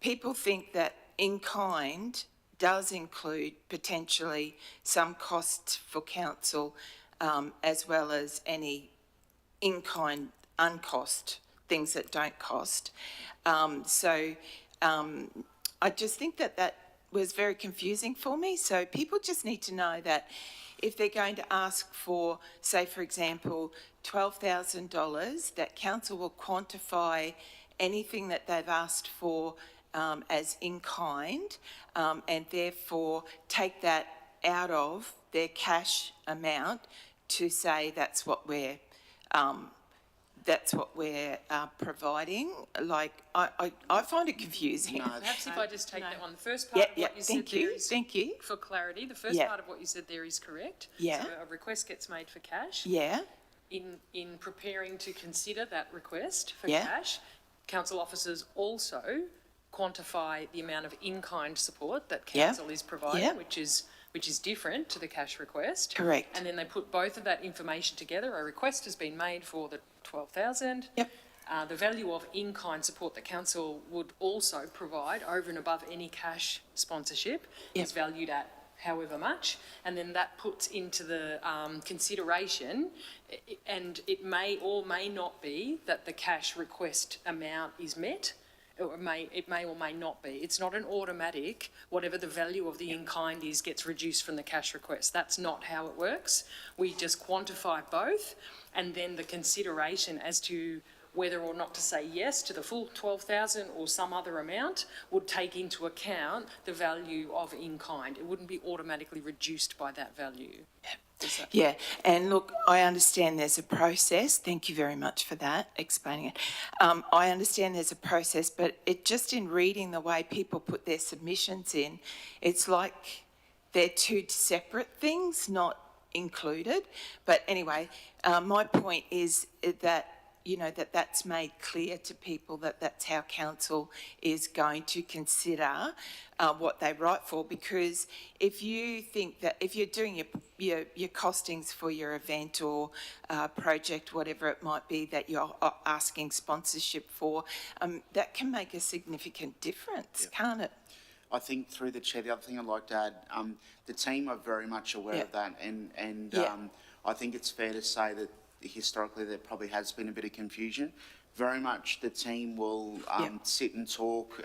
people think that in kind does include potentially some costs for council, as well as any in kind uncost things that don't cost. I just think that that was very confusing for me. So people just need to know that if they're going to ask for, say, for example, $12,000, that council will quantify anything that they've asked for as in kind, and therefore take that out of their cash amount to say that's what we're providing. Like, I find it confusing. Perhaps if I just take that one, the first Yeah, part of yeah, what you said there is, thank you. for clarity, the first Yeah. part of what you said there is correct. Yeah. So a request gets made for cash. Yeah, In preparing to consider that request for Yeah. cash, council officers also quantify the amount of in-kind support that Yeah. council is providing, Yeah. which is different to the cash request. Correct. And then they put both of that information together. A request has been made for the 12,000. Yep. The value of in-kind support that council would also provide over and above any cash sponsorship is valued at however much, and then that puts into the consideration, and it may or may not be that the cash request amount is met, or it may or may not be. It's not an automatic, whatever the value of the in-kind is gets reduced from the cash request. That's not how it works. We just quantify both, and then the consideration as to whether or not to say yes to the full 12,000 or some other amount would take into account the value of in-kind. It wouldn't be automatically reduced by that value. yeah. And look, I understand there's a process. Thank you very much for that, explaining it. I understand there's a process, but it just in reading the way people put their submissions in, it's like they're two separate things, not included. But anyway, my point is that that's made clear to people that that's how council is going to consider what they write for. Because if you think that if you're doing your costings for your event or project, whatever it might be that you're asking sponsorship for, that can make a significant difference, can't it? I think through the chair, the other thing I'd like to add, the team are very much aware of that, and I think it's fair to say that historically there probably has been a bit of confusion. Very much the team will sit and talk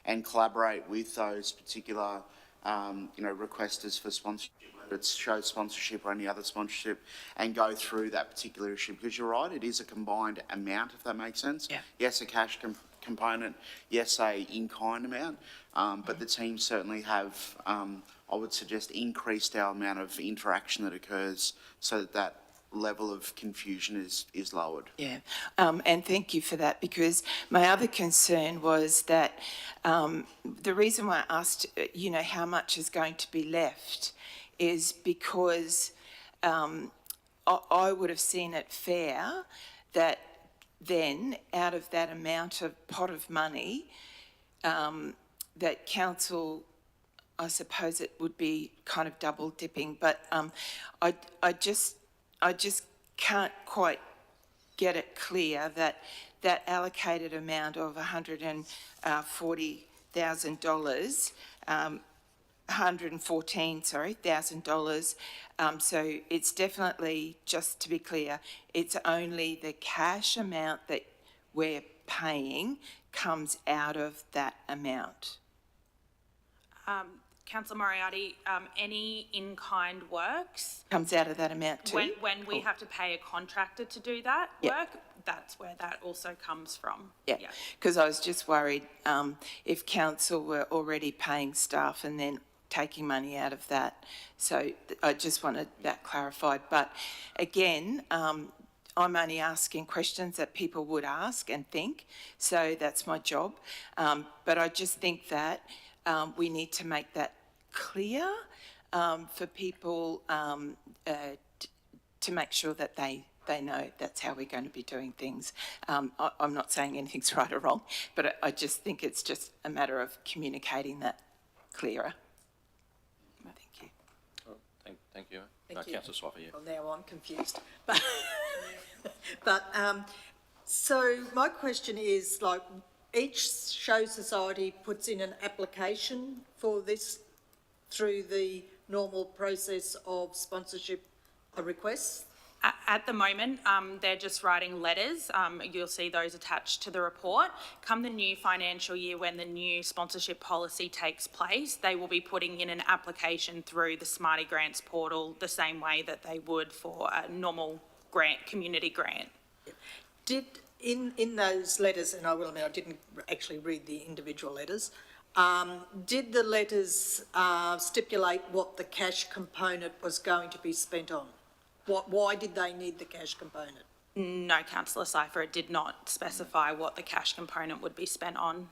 and collaborate with those particular requesters for sponsorship, whether it's show sponsorship or any other sponsorship, and go through that particular issue. Because you're right, it is a combined amount, if that makes sense. Yeah. Yes, a cash component, yes, a in-kind amount, but the team certainly have, I would suggest, increased our amount of interaction that occurs so that level of confusion is lowered. Yeah, and thank you for that, because my other concern was that the reason why I asked, how much is going to be left is because I would have seen it fair that then out of that amount of pot of money that council, I suppose it would be kind of double dipping, but I just can't quite get it clear that that allocated amount of $114,000, $114,000. So it's definitely, just to be clear, it's only the cash amount that we're paying comes out of that amount. Councillor Moriarty, any in-kind works, Comes out of that amount too? when we have to pay a contractor to do that work, that's where that also comes from. Yeah, because I was just worried if council were already paying staff and then taking money out of that. So I just wanted that clarified. But again, I'm only asking questions that people would ask and think, so that's my job. But I just think that we need to make that clear for people to make sure that they know that's how we're going to be doing things. I'm not saying anything's right or wrong, but I just think it's just a matter of communicating that clearer. Thank you. Thank you. Thank you. Councillor Swaffer, yeah. Well, now I'm confused. But so my question is, like, each show society puts in an application for this through the normal process of sponsorship requests? At the moment, they're just writing letters. You'll see those attached to the report. Come the new financial year, when the new sponsorship policy takes place, they will be putting in an application through the Smarty Grants portal the same way that they would for a normal grant, community grant. Did, in those letters, and I will admit I didn't actually read the individual letters, did the letters stipulate what the cash component was going to be spent on? Why did they need the cash component? No, Councillor Cypher, it did not specify what the cash component would be spent on.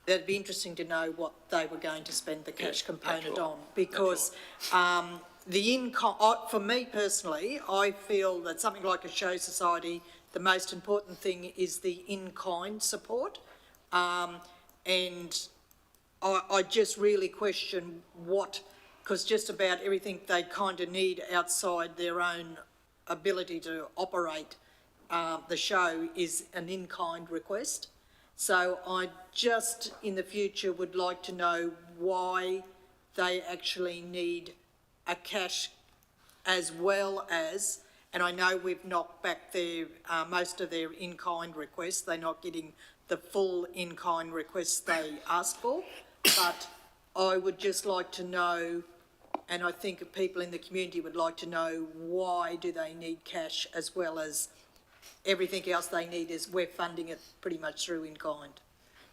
It'd be interesting to know what they were going to spend the cash component on, because the income, for me personally, I feel that something like a show society, the most important thing is the in-kind support, and I just really question what, because just about everything they kind of need outside their own ability to operate the show is an in-kind request. So I just, in the future, would like to know why they actually need a cash as well as, and I know we've knocked back their, most of their in-kind requests. They're not getting the full in-kind requests they asked for, but I would just like to know, and I think people in the community would like to know, why do they need cash as well as everything else they need is we're funding it pretty much through in kind.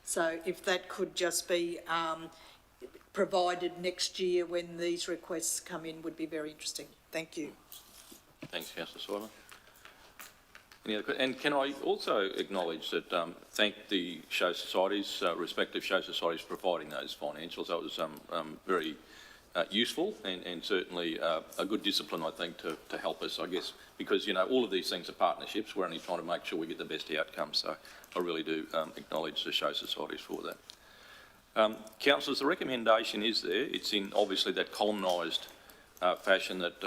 So if that could just be provided next year when these requests come in would be very interesting. Thank you. Thanks, Councillor Swyler. Any other, and can I also acknowledge that, thank the show societies, respective show societies providing those financials. That was very useful and certainly a good discipline, I think, to help us, I guess, because, you know, all of these things are partnerships. We're only trying to make sure we get the best outcome. So I really do acknowledge the show societies for that. Councillors, the recommendation is there. It's in obviously that columnised fashion that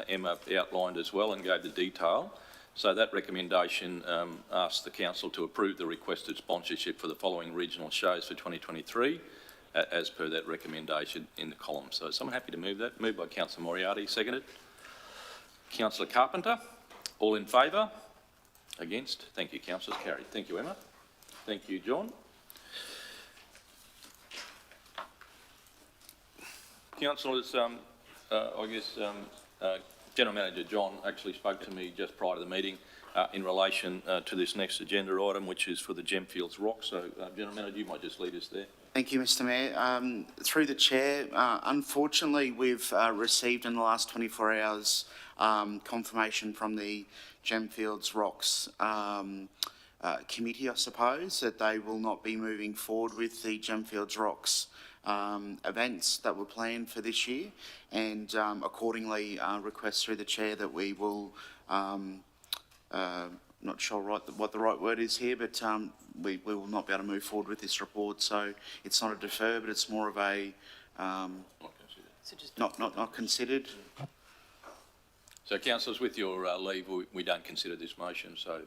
Emma outlined as well and gave the detail. So that recommendation asks the council to approve the requested sponsorship for the following regional shows for 2023 as per that recommendation in the column. So someone happy to move that? Moved by Councillor Moriarty, seconded. Councillor Carpenter, all in favour? Against? Thank you, councillors. Carried. Thank you, Emma. Thank you, John. Councillors, I guess General Manager John actually spoke to me just prior to the meeting in relation to this next agenda item, which is for the Gemfields Rock. So, General Manager, you might just lead us there. Thank you, Mr Mayor. Through the Chair, unfortunately we've received in the last 24 hours confirmation from the Gemfields Rocks committee, I suppose, that they will not be moving forward with the Gemfields Rocks events that were planned for this year, and accordingly request through the Chair that we will, not sure what the right word is here, but we will not be able to move forward with this report. So it's not a defer, but it's more of a not considered. So, councillors, with your leave, we don't consider this motion, so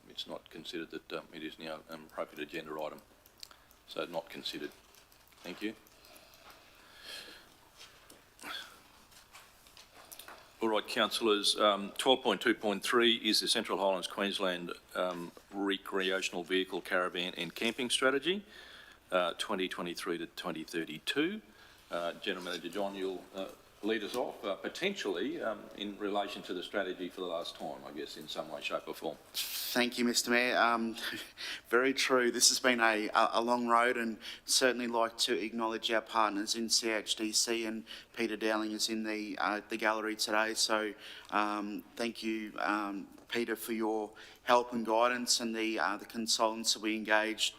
it's not considered that it is now an appropriate agenda item. So not considered. Thank you. All right, councillors, 12.2.3 is the Central Highlands Queensland Recreational Vehicle Caravan and Camping Strategy, 2023 to 2032. General Manager John, you'll lead us off, potentially in relation to the strategy for the last time, I guess, in some way, shape or form. Thank you, Mr Mayor. Very true. This has been a long road, and certainly like to acknowledge our partners in CHDC, and Peter Dowling is in the gallery today. So thank you, Peter, for your help and guidance, and the consultants that we engaged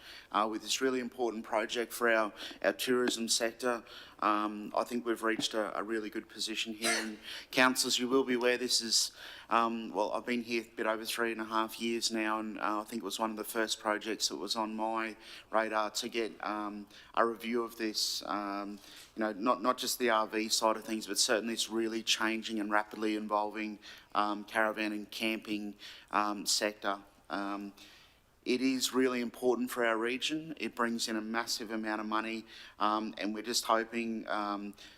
with this really important project for our tourism sector. I think we've reached a really good position here, and councillors, you will be aware this is, well, I've been here a bit over 3.5 years now, and I think it was one of the first projects that was on my radar to get a review of this, you know, not just the RV side of things, but certainly it's really changing and rapidly evolving caravan and camping sector. It is really important for our region. It brings in a massive amount of money, and we're just hoping,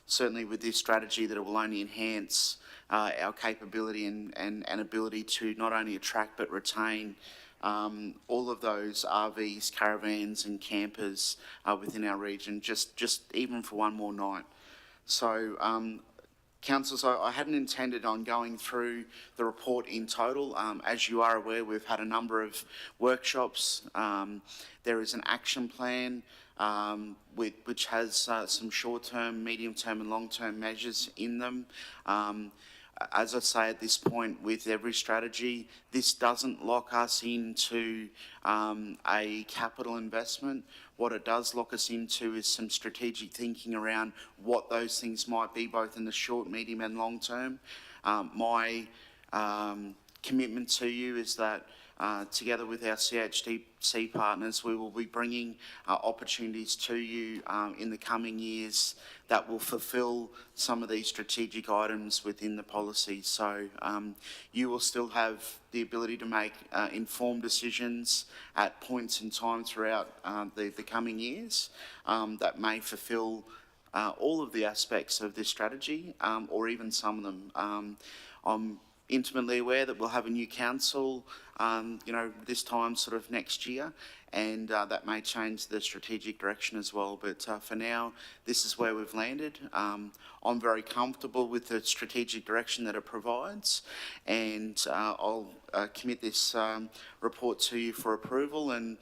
certainly with this strategy, that it will only enhance our capability and ability to not only attract but retain all of those RVs, caravans and campers within our region, just even for one more night. So, councillors, I hadn't intended on going through the report in total. As you are aware, we've had a number of workshops. There is an action plan which has some short-term, medium-term and long-term measures in them. As I say at this point, with every strategy, this doesn't lock us into a capital investment. What it does lock us into is some strategic thinking around what those things might be, both in the short, medium and long term. My commitment to you is that together with our CHRC partners, we will be bringing opportunities to you in the coming years that will fulfil some of these strategic items within the policy. So you will still have the ability to make informed decisions at points in time throughout the coming years that may fulfil all of the aspects of this strategy, or even some of them. I'm intimately aware that we'll have a new council, this time sort of next year, and that may change the strategic direction as well. But for now, this is where we've landed. I'm very comfortable with the strategic direction that it provides, and I'll commit this report to you for approval, and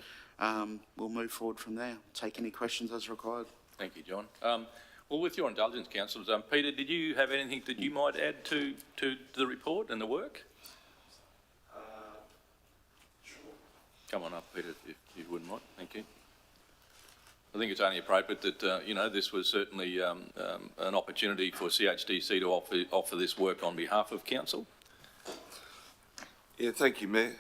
we'll move forward from there. Take any questions as required. Thank you, John. Well, with your indulgence, councillors, Peter, did you have anything that you might add to the report and the work? Sure. Come on up, Peter, if you wouldn't mind. Thank you. I think it's only appropriate that, this was certainly an opportunity for CHDC to offer this work on behalf of council. Yeah, thank you, Mayor.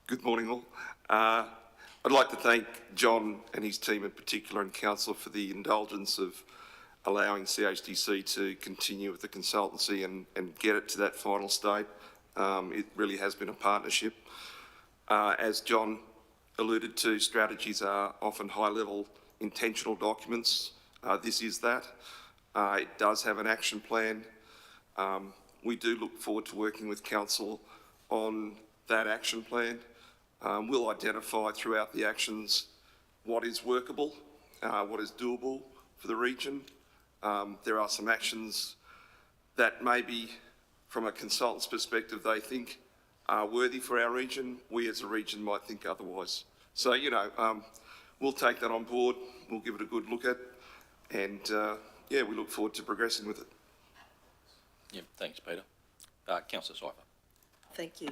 Good morning, all. I'd like to thank John and his team in particular and council for the indulgence of allowing CHDC to continue with the consultancy and get it to that final state. It really has been a partnership. As John alluded to, strategies are often high-level intentional documents. This is that. It does have an action plan. We do look forward to working with council on that action plan. We'll identify throughout the actions what is workable, what is doable for the region. There are some actions that maybe from a consultant's perspective they think are worthy for our region. We as a region might think otherwise. So, we'll take that on board. We'll give it a good look at, and we look forward to progressing with it. Yeah, thanks, Peter. Councillor Cypher. Thank you.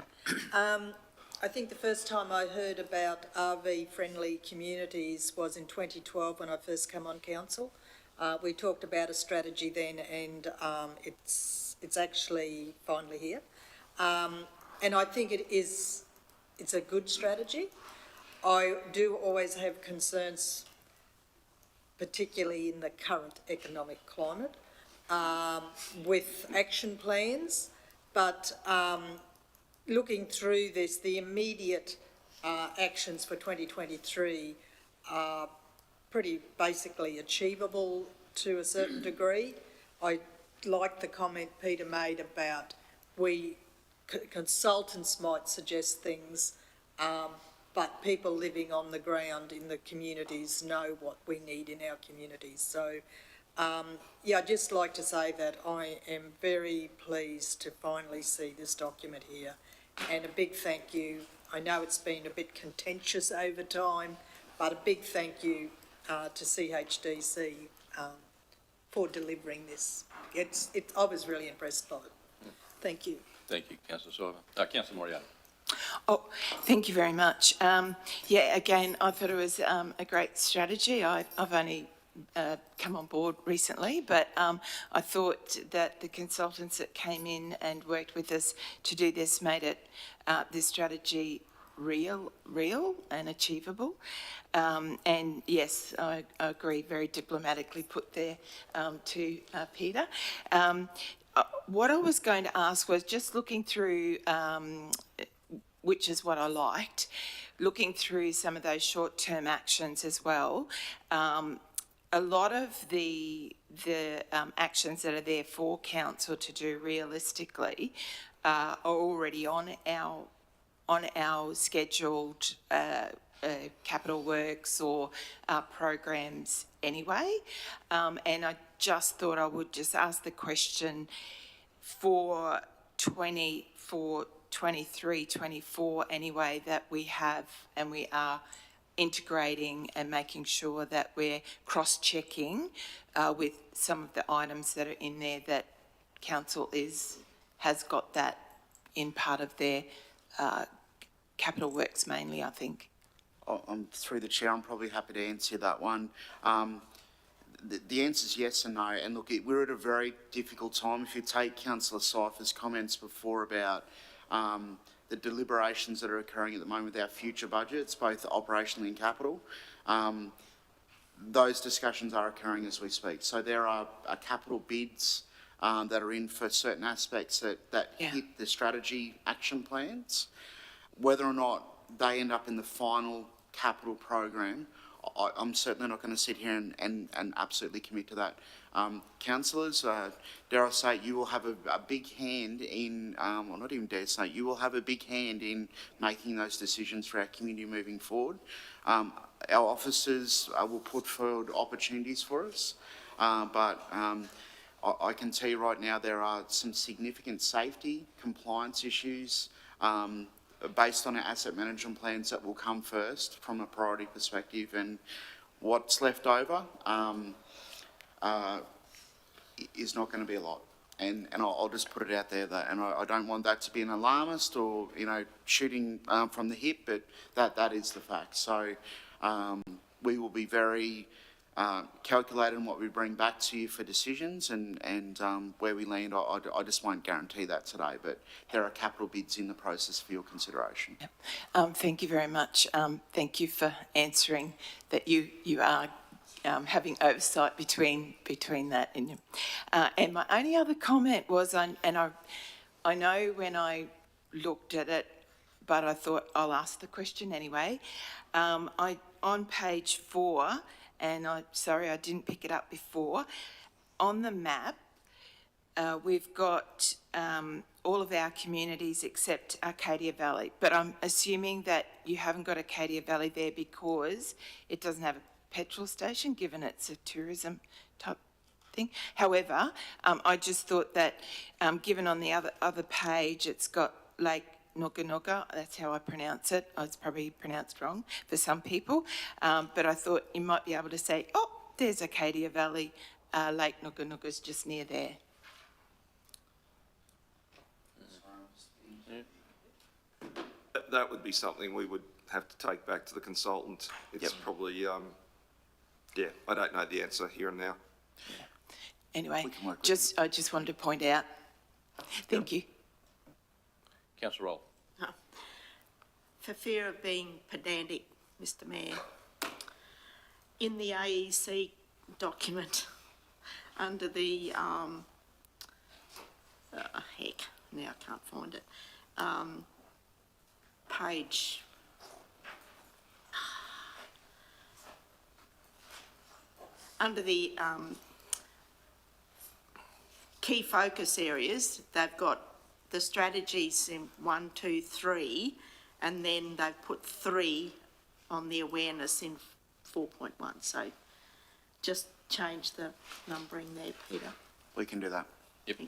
I think the first time I heard about RV-friendly communities was in 2012 when I first came on council. We talked about a strategy then, and it's actually finally here. And I think it's a good strategy. I do always have concerns, particularly in the current economic climate, with action plans, but looking through this, the immediate actions for 2023 are pretty basically achievable to a certain degree. I like the comment Peter made about consultants might suggest things, but people living on the ground in the communities know what we need in our communities. So, I'd just like to say that I am very pleased to finally see this document here, and a big thank you. I know it's been a bit contentious over time, but a big thank you to CHDC for delivering this. I was really impressed by it. Thank you. Thank you, Councillor Cypher. Councillor Moriarty. Oh, thank you very much. Again, I thought it was a great strategy. I've only come on board recently, but I thought that the consultants that came in and worked with us to do this made it, this strategy real and achievable. And yes, I agree, very diplomatically put there to Peter. What I was going to ask was just looking through, which is what I liked, looking through some of those short-term actions as well, a lot of the actions that are there for council to do realistically are already on our scheduled capital works or programs anyway. And I just thought I would just ask the question for 23, 24 anyway, that we have and we are integrating and making sure that we're cross-checking with some of the items that are in there that council has got that in part of their capital works mainly, I think. Through the chair, I'm probably happy to answer that one. The answer is yes and no. And look, we're at a very difficult time. If you take Councillor Cypher's comments before about the deliberations that are occurring at the moment with our future budgets, both operationally and capital, those discussions are occurring as we speak. So there are capital bids that are in for certain aspects that hit the strategy action plans. Whether or not they end up in the final capital program, I'm certainly not going to sit here and absolutely commit to that. Councillors, dare I say, you will have a big hand in, well, not even dare say, you will have a big hand in making those decisions for our community moving forward. Our officers will put forward opportunities for us, but I can tell you right now there are some significant safety, compliance issues based on our asset management plans that will come first from a priority perspective, and what's left over is not going to be a lot. And I'll just put it out there that, and I don't want that to be an alarmist or, you know, shooting from the hip, but that is the fact. So we will be very calculated in what we bring back to you for decisions, and where we land, I just won't guarantee that today, but there are capital bids in the process for your consideration. Yep. Thank you very much. Thank you for answering that you are having oversight between that. And my only other comment was, I know when I looked at it, but I thought I'll ask the question anyway. On page 4, and I'm sorry I didn't pick it up before, on the map, we've got all of our communities except Arcadia Valley, but I'm assuming that you haven't got Arcadia Valley there because it doesn't have a petrol station, given it's a tourism type thing. However, I just thought that given on the other page, it's got Lake Noga, that's how I pronounce it. It's probably pronounced wrong for some people, but I thought you might be able to say, oh, there's Arcadia Valley, Lake Noga's just near there. That would be something we would have to take back to the consultant. It's probably, yeah, I don't know the answer here and now. Anyway, I just wanted to point out. Thank you. Councillor Roll. For fear of being pedantic, Mr Mayor, in the AEC document, under the, now I can't find it, page, under the key focus areas, they've got the strategies in 1, 2, 3, and then they've put 3 on the awareness in 4.1. So just change the numbering there, Peter. We can do that. Yep.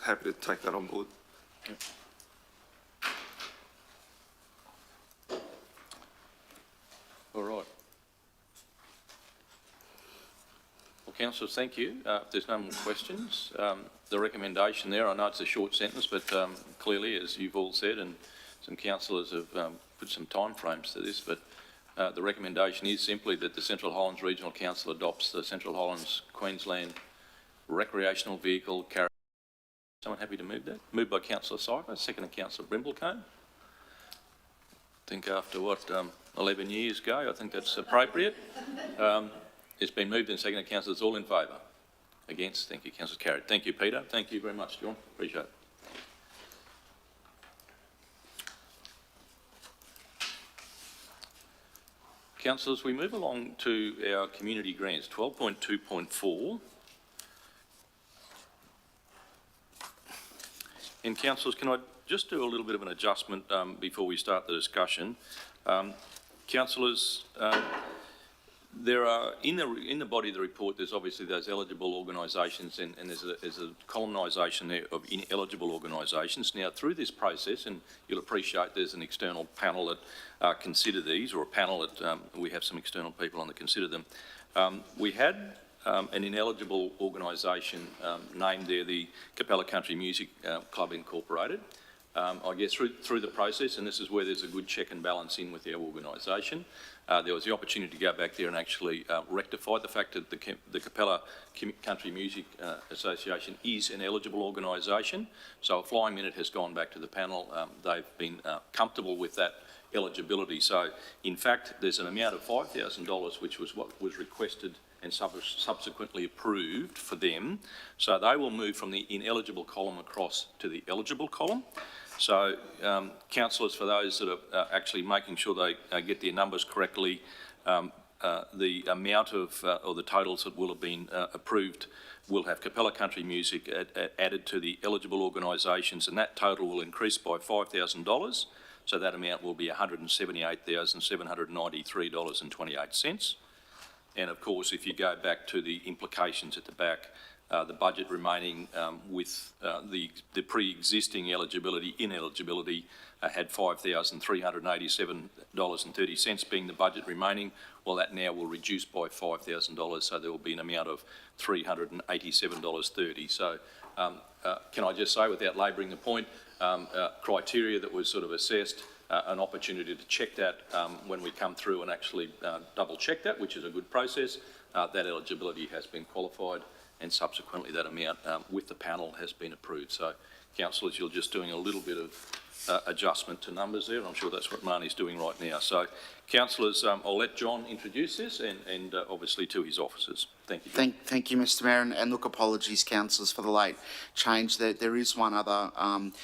Happy to take that on board. Yep. All right. Well, councillors, thank you. If there's no more questions, the recommendation there, I know it's a short sentence, but clearly, as you've all said, and some councillors have put some time frames to this, but the recommendation is simply that the Central Highlands Regional Council adopts the Central Highlands Queensland recreational vehicle carrier. Someone happy to move that? Moved by Councillor Cypher, seconded Councillor Brimblecombe. I think after, 11 years ago, I think that's appropriate. It's been moved and seconded. Councillors, all in favour? Against? Thank you. Councillors carried. Thank you, Peter. Thank you very much, John. Appreciate it. Councillors, we move along to our community grants, 12.2.4. And councillors, can I just do a little bit of an adjustment before we start the discussion? Councillors, there are, in the body of the report, there's obviously those eligible organisations and there's a colonisation there of ineligible organisations. Now, through this process, and you'll appreciate there's an external panel that consider these, or a panel that we have some external people on that consider them. We had an ineligible organisation named there, the Capella Country Music Club Incorporated. I guess through the process, and this is where there's a good check and balance in with our organisation, there was the opportunity to go back there and actually rectify the fact that the Capella Country Music Association is an eligible organisation. So a flying minute has gone back to the panel. They've been comfortable with that eligibility. So in fact, there's an amount of $5,000 which was what was requested and subsequently approved for them. So they will move from the ineligible column across to the eligible column. So, councillors, for those that are actually making sure they get their numbers correctly, the amount of, or the totals that will have been approved will have Capella Country Music added to the eligible organisations, and that total will increase by $5,000. So that amount will be $178,793.28. And of course, if you go back to the implications at the back, the budget remaining with the pre-existing ineligibility had $5,387.30 being the budget remaining. Well, that now will reduce by $5,000, so there will be an amount of $387.30. So can I just say, without labouring the point, criteria that was sort of assessed, an opportunity to check that when we come through and actually double check that, which is a good process. That eligibility has been qualified, and subsequently that amount with the panel has been approved. So, councillors, you're just doing a little bit of adjustment to numbers there, and I'm sure that's what Marnie's doing right now. So, councillors, I'll let John introduce this and obviously to his officers. Thank you. Thank you, Mr Mayor, and look, apologies, councillors, for the late change. There is one other,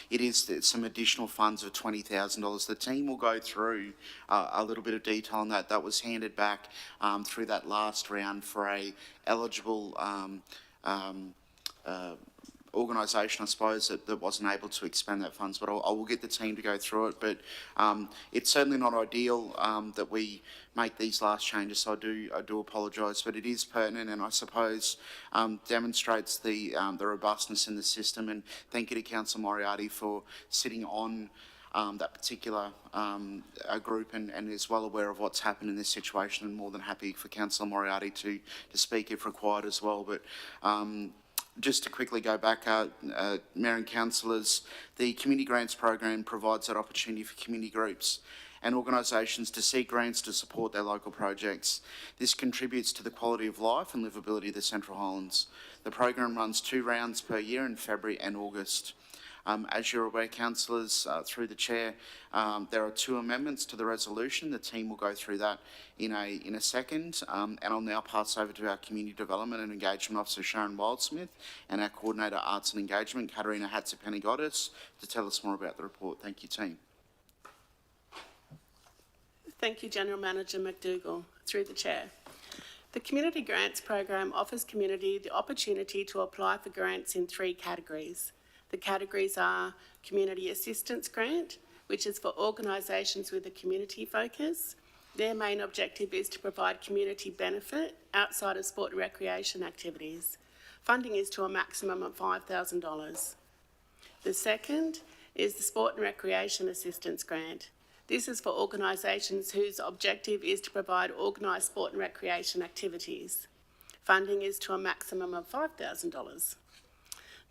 it is some additional funds of $20,000. The team will go through a little bit of detail on that. That was handed back through that last round for a eligible organisation, I suppose, that wasn't able to expend that funds, but I will get the team to go through it. But it's certainly not ideal that we make these last changes, so I do apologise, but it is pertinent, and I suppose demonstrates the robustness in the system. And thank you to Councillor Moriarty for sitting on that particular group and is well aware of what's happened in this situation, and more than happy for Councillor Moriarty to speak if required as well. But just to quickly go back, Mayor and Councillors, the Community Grants Program provides that opportunity for community groups and organisations to seek grants to support their local projects. This contributes to the quality of life and livability of the Central Highlands. The program runs 2 rounds per year in February and August. As you're aware, councillors, through the chair, there are 2 amendments to the resolution. The team will go through that in a second, and I'll now pass over to our Community Development and Engagement Officer, Sharon Wildsmith, and our Coordinator, Arts and Engagement, Katerina Hatzipenny-Goddess, to tell us more about the report. Thank you, team. Thank you, General Manager McDougall. Through the chair. The Community Grants Program offers community the opportunity to apply for grants in 3 categories. The categories are Community Assistance Grant, which is for organisations with a community focus. Their main objective is to provide community benefit outside of sport and recreation activities. Funding is to a maximum of $5,000. The second is the Sport and Recreation Assistance Grant. This is for organisations whose objective is to provide organised sport and recreation activities. Funding is to a maximum of $5,000.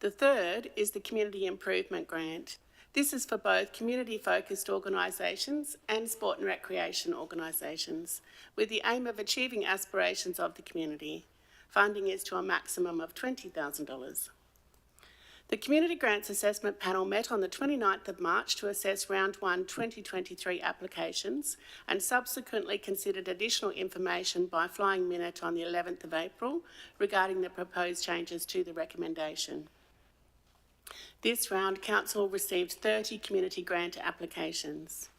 The third is the Community Improvement Grant. This is for both community-focused organisations and sport and recreation organisations, with the aim of achieving aspirations of the community. Funding is to a maximum of $20,000. The Community Grants Assessment Panel met on the 29th of March to assess Round 1 2023 applications and subsequently considered additional information by flying minute on the 11th of April regarding the proposed changes to the recommendation. This round, Council received 30 community grant applications.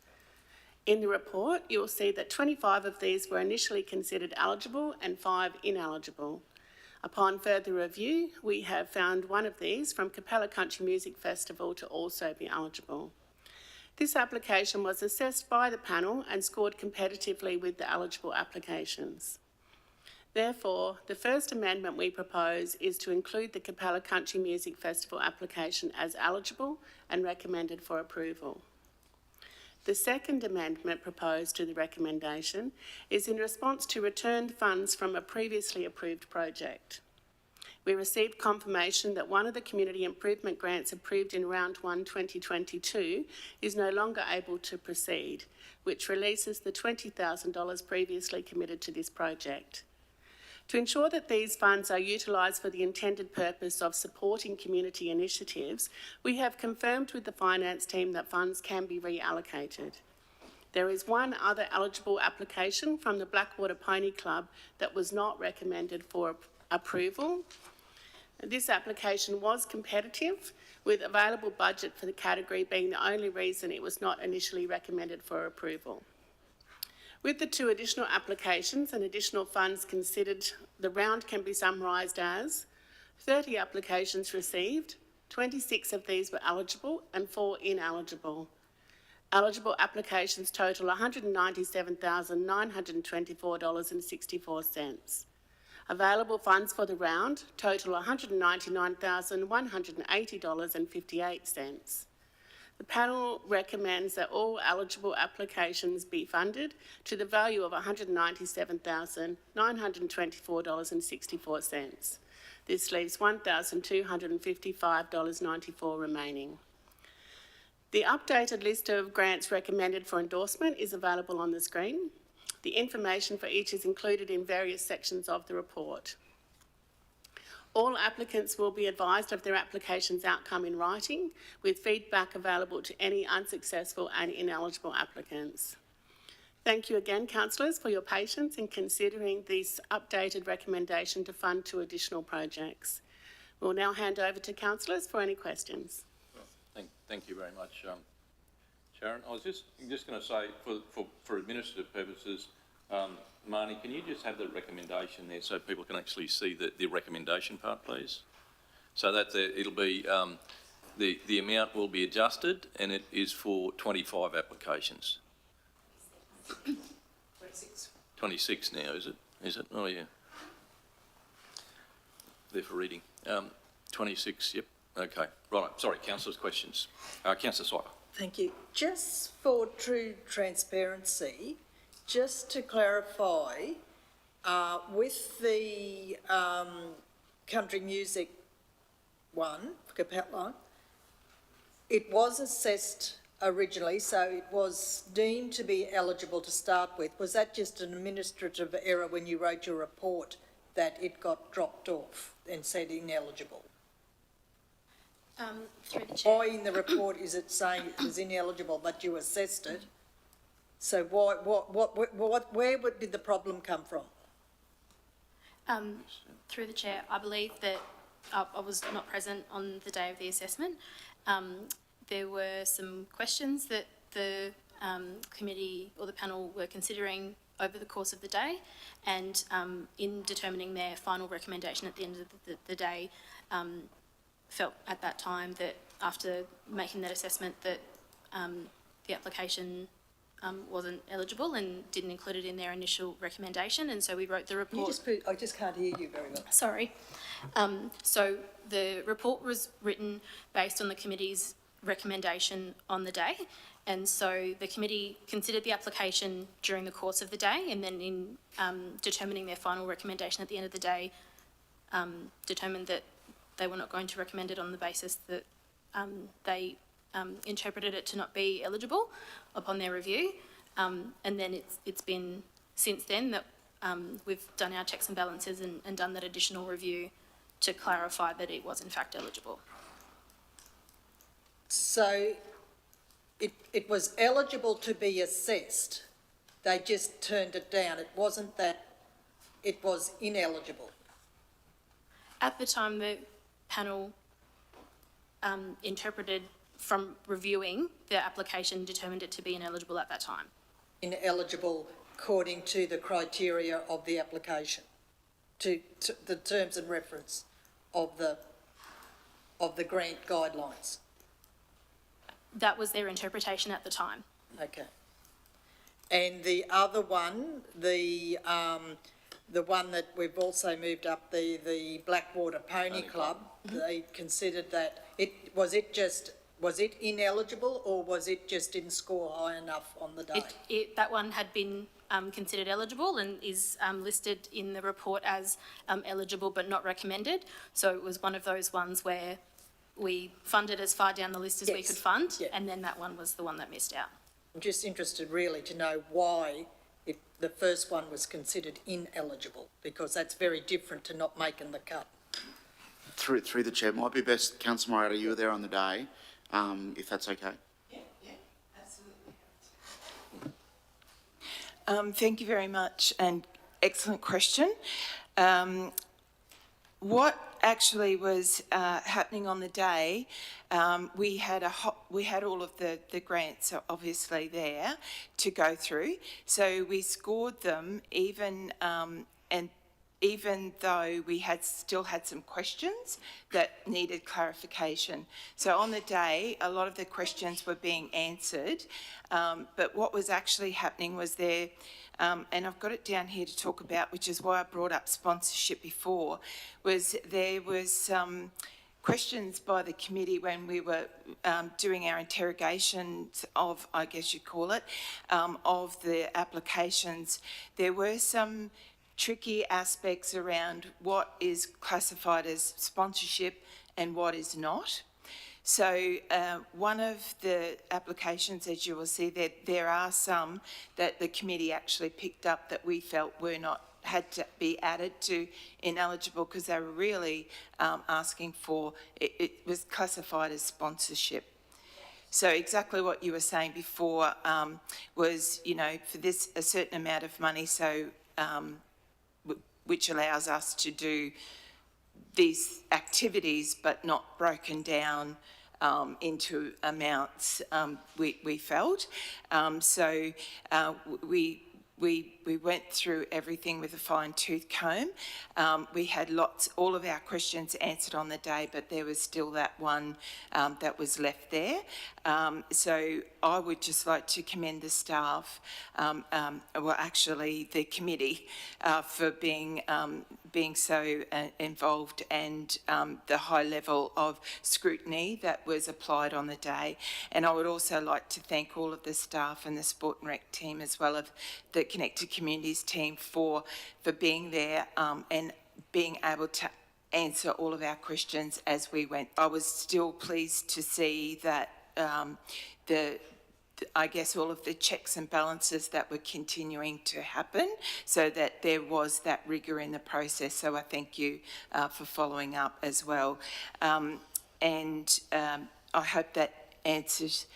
In the report, you will see that 25 of these were initially considered eligible and 5 ineligible. Upon further review, we have found one of these from Capella Country Music Festival to also be eligible. This application was assessed by the panel and scored competitively with the eligible applications. Therefore, the first amendment we propose is to include the Capella Country Music Festival application as eligible and recommended for approval. The second amendment proposed to the recommendation is in response to returned funds from a previously approved project. We received confirmation that one of the community improvement grants approved in round 1 2022 is no longer able to proceed, which releases the $20,000 previously committed to this project. To ensure that these funds are utilised for the intended purpose of supporting community initiatives, we have confirmed with the finance team that funds can be reallocated. There is one other eligible application from the Blackwater Pony Club that was not recommended for approval. This application was competitive, with available budget for the category being the only reason it was not initially recommended for approval. With the 2 additional applications and additional funds considered, the round can be summarised as 30 applications received, 26 of these were eligible and 4 ineligible. Eligible applications total $197,924.64. Available funds for the round total $199,180.58. The panel recommends that all eligible applications be funded to the value of $197,924.64. This leaves $1,255.94 remaining. The updated list of grants recommended for endorsement is available on the screen. The information for each is included in various sections of the report. All applicants will be advised of their application's outcome in writing, with feedback available to any unsuccessful and ineligible applicants. Thank you again, councillors, for your patience in considering this updated recommendation to fund 2 additional projects. We'll now hand over to councillors for any questions. Thank you very much, Sharon. I was just going to say, for administrative purposes, Marnie, can you just have the recommendation there so people can actually see the recommendation part, please? So that it'll be, the amount will be adjusted, and it is for 25 applications. 26. 26 now, is it? Is it? Oh, yeah. There for reading. 26, yep. Okay. Right. Sorry, councillors' questions. Councillor Swiper. Thank you. Just for true transparency, just to clarify, with the country music one, Capella, it was assessed originally, so it was deemed to be eligible to start with. Was that just an administrative error when you wrote your report that it got dropped off and said ineligible? Through the chair. Why in the report is it saying it was ineligible, but you assessed it? So where did the problem come from? Through the chair, I believe that I was not present on the day of the assessment. There were some questions that the committee or the panel were considering over the course of the day, and in determining their final recommendation at the end of the day, felt at that time that after making that assessment that the application wasn't eligible and didn't include it in their initial recommendation, and so we wrote the report. I just can't hear you very well. Sorry. So the report was written based on the committee's recommendation on the day, and so the committee considered the application during the course of the day, and then in determining their final recommendation at the end of the day, determined that they were not going to recommend it on the basis that they interpreted it to not be eligible upon their review. And then it's been since then that we've done our checks and balances and done that additional review to clarify that it was in fact eligible. So it was eligible to be assessed. They just turned it down. It wasn't that it was ineligible. At the time, the panel interpreted from reviewing the application, determined it to be ineligible at that time. ineligible according to the criteria of the application, to the terms and reference of the grant guidelines. That was their interpretation at the time. Okay. And the other one, the one that we've also moved up, the Blackwater Pony Club, they considered that was it ineligible, or was it just didn't score high enough on the day? That one had been considered eligible and is listed in the report as eligible but not recommended. So it was one of those ones where we funded as far down the list as we could fund, and then that one was the one that missed out. I'm just interested really to know why the first one was considered ineligible, because that's very different to not making the cut. Through the chair, might be best, Councillor Morata, you were there on the day, if that's okay. Thank you very much, and excellent question. What actually was happening on the day, we had all of the grants obviously there to go through, so we scored them even though we still had some questions that needed clarification. So on the day, a lot of the questions were being answered, but what was actually happening was there, and I've got it down here to talk about, which is why I brought up sponsorship before, was there was some questions by the committee when we were doing our interrogations of, I guess you'd call it, of the applications. There were some tricky aspects around what is classified as sponsorship and what is not. So one of the applications, as you will see, there are some that the committee actually picked up that we felt had to be added to ineligible, because they were really asking for, it was classified as sponsorship. So exactly what you were saying before was, for this a certain amount of money, so which allows us to do these activities but not broken down into amounts, we felt. So we went through everything with a fine-tooth comb. We had all of our questions answered on the day, but there was still that one that was left there. So I would just like to commend the staff, well, actually the committee, for being so involved, and the high level of scrutiny that was applied on the day. And I would also like to thank all of the staff and the Sport and Rec team, as well as the Connected Communities team, for being there and being able to answer all of our questions as we went. I was still pleased to see that I guess all of the checks and balances that were continuing to happen, so that there was that rigour in the process. So I thank you for following up as well. And I hope that answers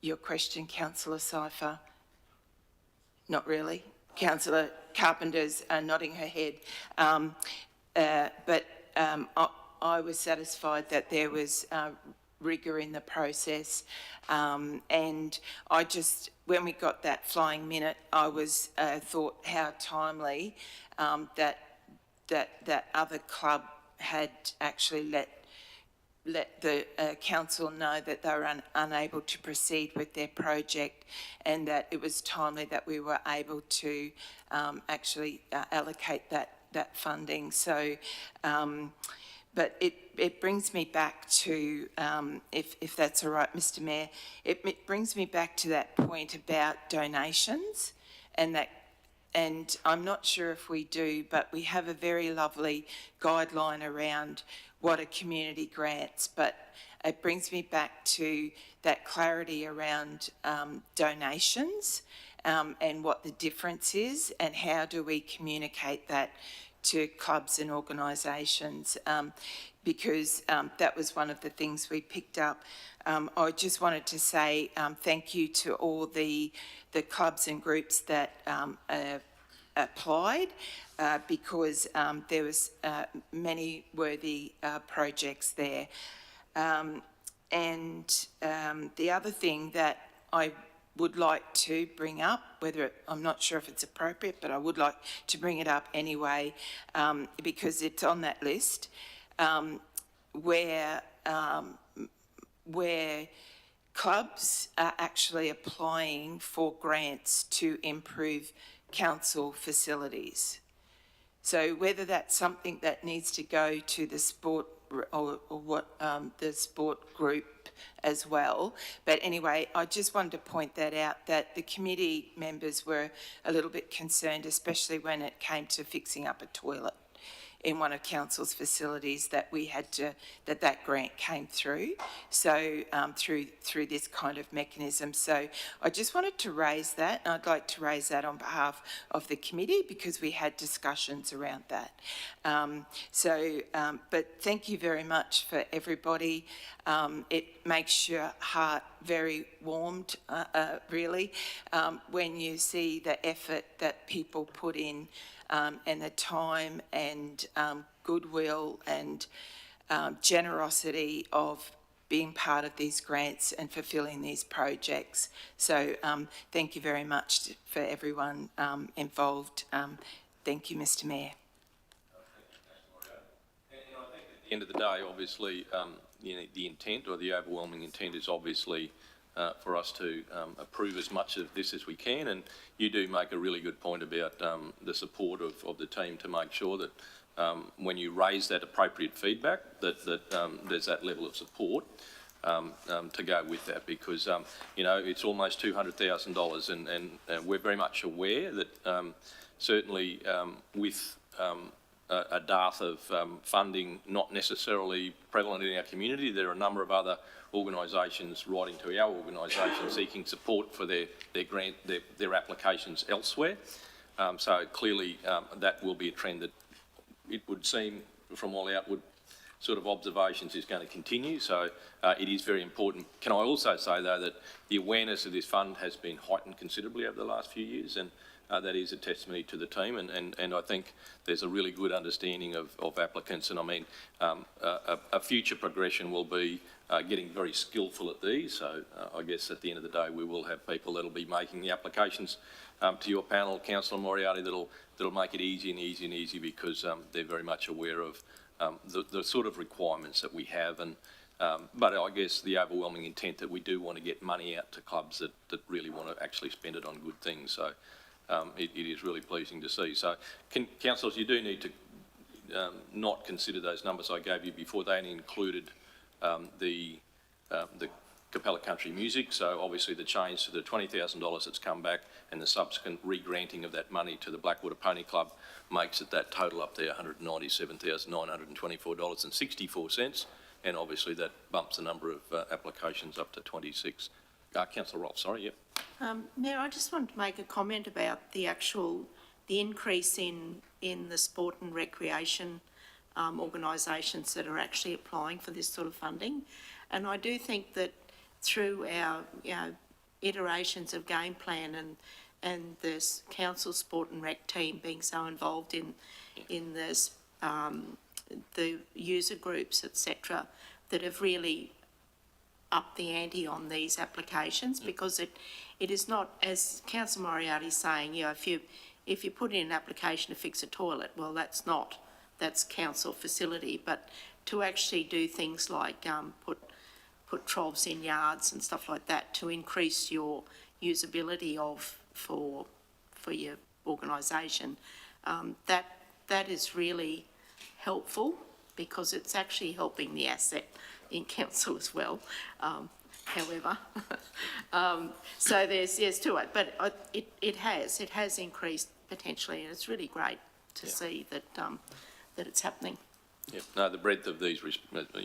your question, Councillor Cypher. Not really. Councillor Carpenter's nodding her head. But I was satisfied that there was rigour in the process, and I just, when we got that flying minute, I was thought how timely that other club had actually let the council know that they were unable to proceed with their project, and that it was timely that we were able to actually allocate that funding. So but it brings me back to, if that's all right, Mr. Mayor, it brings me back to that point about donations, and I'm not sure if we do, but we have a very lovely guideline around what are community grants, but it brings me back to that clarity around donations and what the difference is, and how do we communicate that to clubs and organisations, because that was one of the things we picked up. I just wanted to say thank you to all the clubs and groups that applied, because there was many worthy projects there. And the other thing that I would like to bring up, I'm not sure if it's appropriate, but I would like to bring it up anyway, because it's on that list, where clubs are actually applying for grants to improve council facilities. So whether that's something that needs to go to the sport or what the sport group as well. But anyway, I just wanted to point that out, that the committee members were a little bit concerned, especially when it came to fixing up a toilet in one of council's facilities, that we had to, that grant came through, so through this kind of mechanism. So I just wanted to raise that, and I'd like to raise that on behalf of the committee, because we had discussions around that. But thank you very much for everybody. It makes your heart very warmed, really, when you see the effort that people put in, and the time and goodwill and generosity of being part of these grants and fulfilling these projects. So thank you very much for everyone involved. Thank you, Mr. Mayor. At the end of the day, obviously, the intent, or the overwhelming intent, is obviously for us to approve as much of this as we can, and you do make a really good point about the support of the team to make sure that when you raise that appropriate feedback, that there's that level of support to go with that, because it's almost $200,000, and we're very much aware that certainly with a dearth of funding not necessarily prevalent in our community, there are a number of other organisations writing to our organisation seeking support for their applications elsewhere. So clearly that will be a trend that it would seem from all outward sort of observations is going to continue. So it is very important. Can I also say, though, that the awareness of this fund has been heightened considerably over the last few years, and that is a testimony to the team, and I think there's a really good understanding of applicants. And I mean, a future progression will be getting very skillful at these. So I guess at the end of the day, we will have people that'll be making the applications to your panel, Councillor Moriarty, that'll make it easy, because they're very much aware of the sort of requirements that we have. And but I guess the overwhelming intent that we do want to get money out to clubs that really want to actually spend it on good things. So it is really pleasing to see. So, councillors, you do need to not consider those numbers I gave you before. They only included the Capella Country Music. So obviously the change to the $20,000 that's come back and the subsequent re-granting of that money to the Blackwater Pony Club makes it that total up there $197,924.64. And obviously that bumps the number of applications up to 26. Councillor Rolfe, sorry, yep. Mayor, I just wanted to make a comment about the increase in the sport and recreation organisations that are actually applying for this sort of funding. And I do think that through our iterations of game plan and this council sport and rec team being so involved in this, the user groups, etc., that have really up the ante on these applications, because it is not, as Councillor Moriarty is saying, if you put in an application to fix a toilet, well, that's council facility, but to actually do things like put troughs in yards and stuff like that to increase your usability for your organisation, that is really helpful, because it's actually helping the asset in council as well. However, so there's to it, but it has increased potentially, and it's really great to see that it's happening. Yeah, no, the breadth of these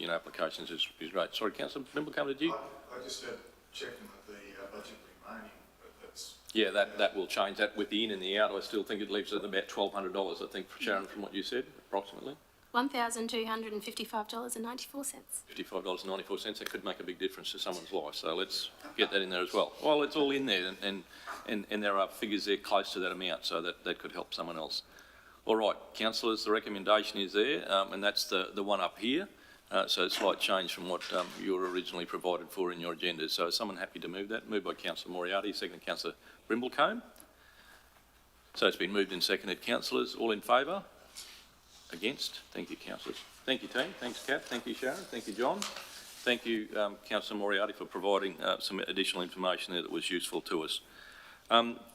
applications is great. Sorry, Councillor, member come to you. I just had checking with the budget remaining, but that's... Yeah, that will change. That with the in and the out, I still think it leaves it about $1,200, I think, for Sharon, from what you said, approximately. $1,255.94. $55.94, that could make a big difference to someone's life, so let's get that in there as well. Well, it's all in there, and there are figures there close to that amount, so that could help someone else. All right, councillors, the recommendation is there, and that's the one up here. So a slight change from what you were originally provided for in your agenda. So is someone happy to move that? Moved by Councillor Moriarty, seconded Councillor Brimblecombe. So it's been moved and seconded. Councillors, all in favour? Against? Thank you, councillors. Thank you, team. Thanks, Kat. Thank you, Sharon. Thank you, John. Thank you, Councillor Moriarty, for providing some additional information there that was useful to us.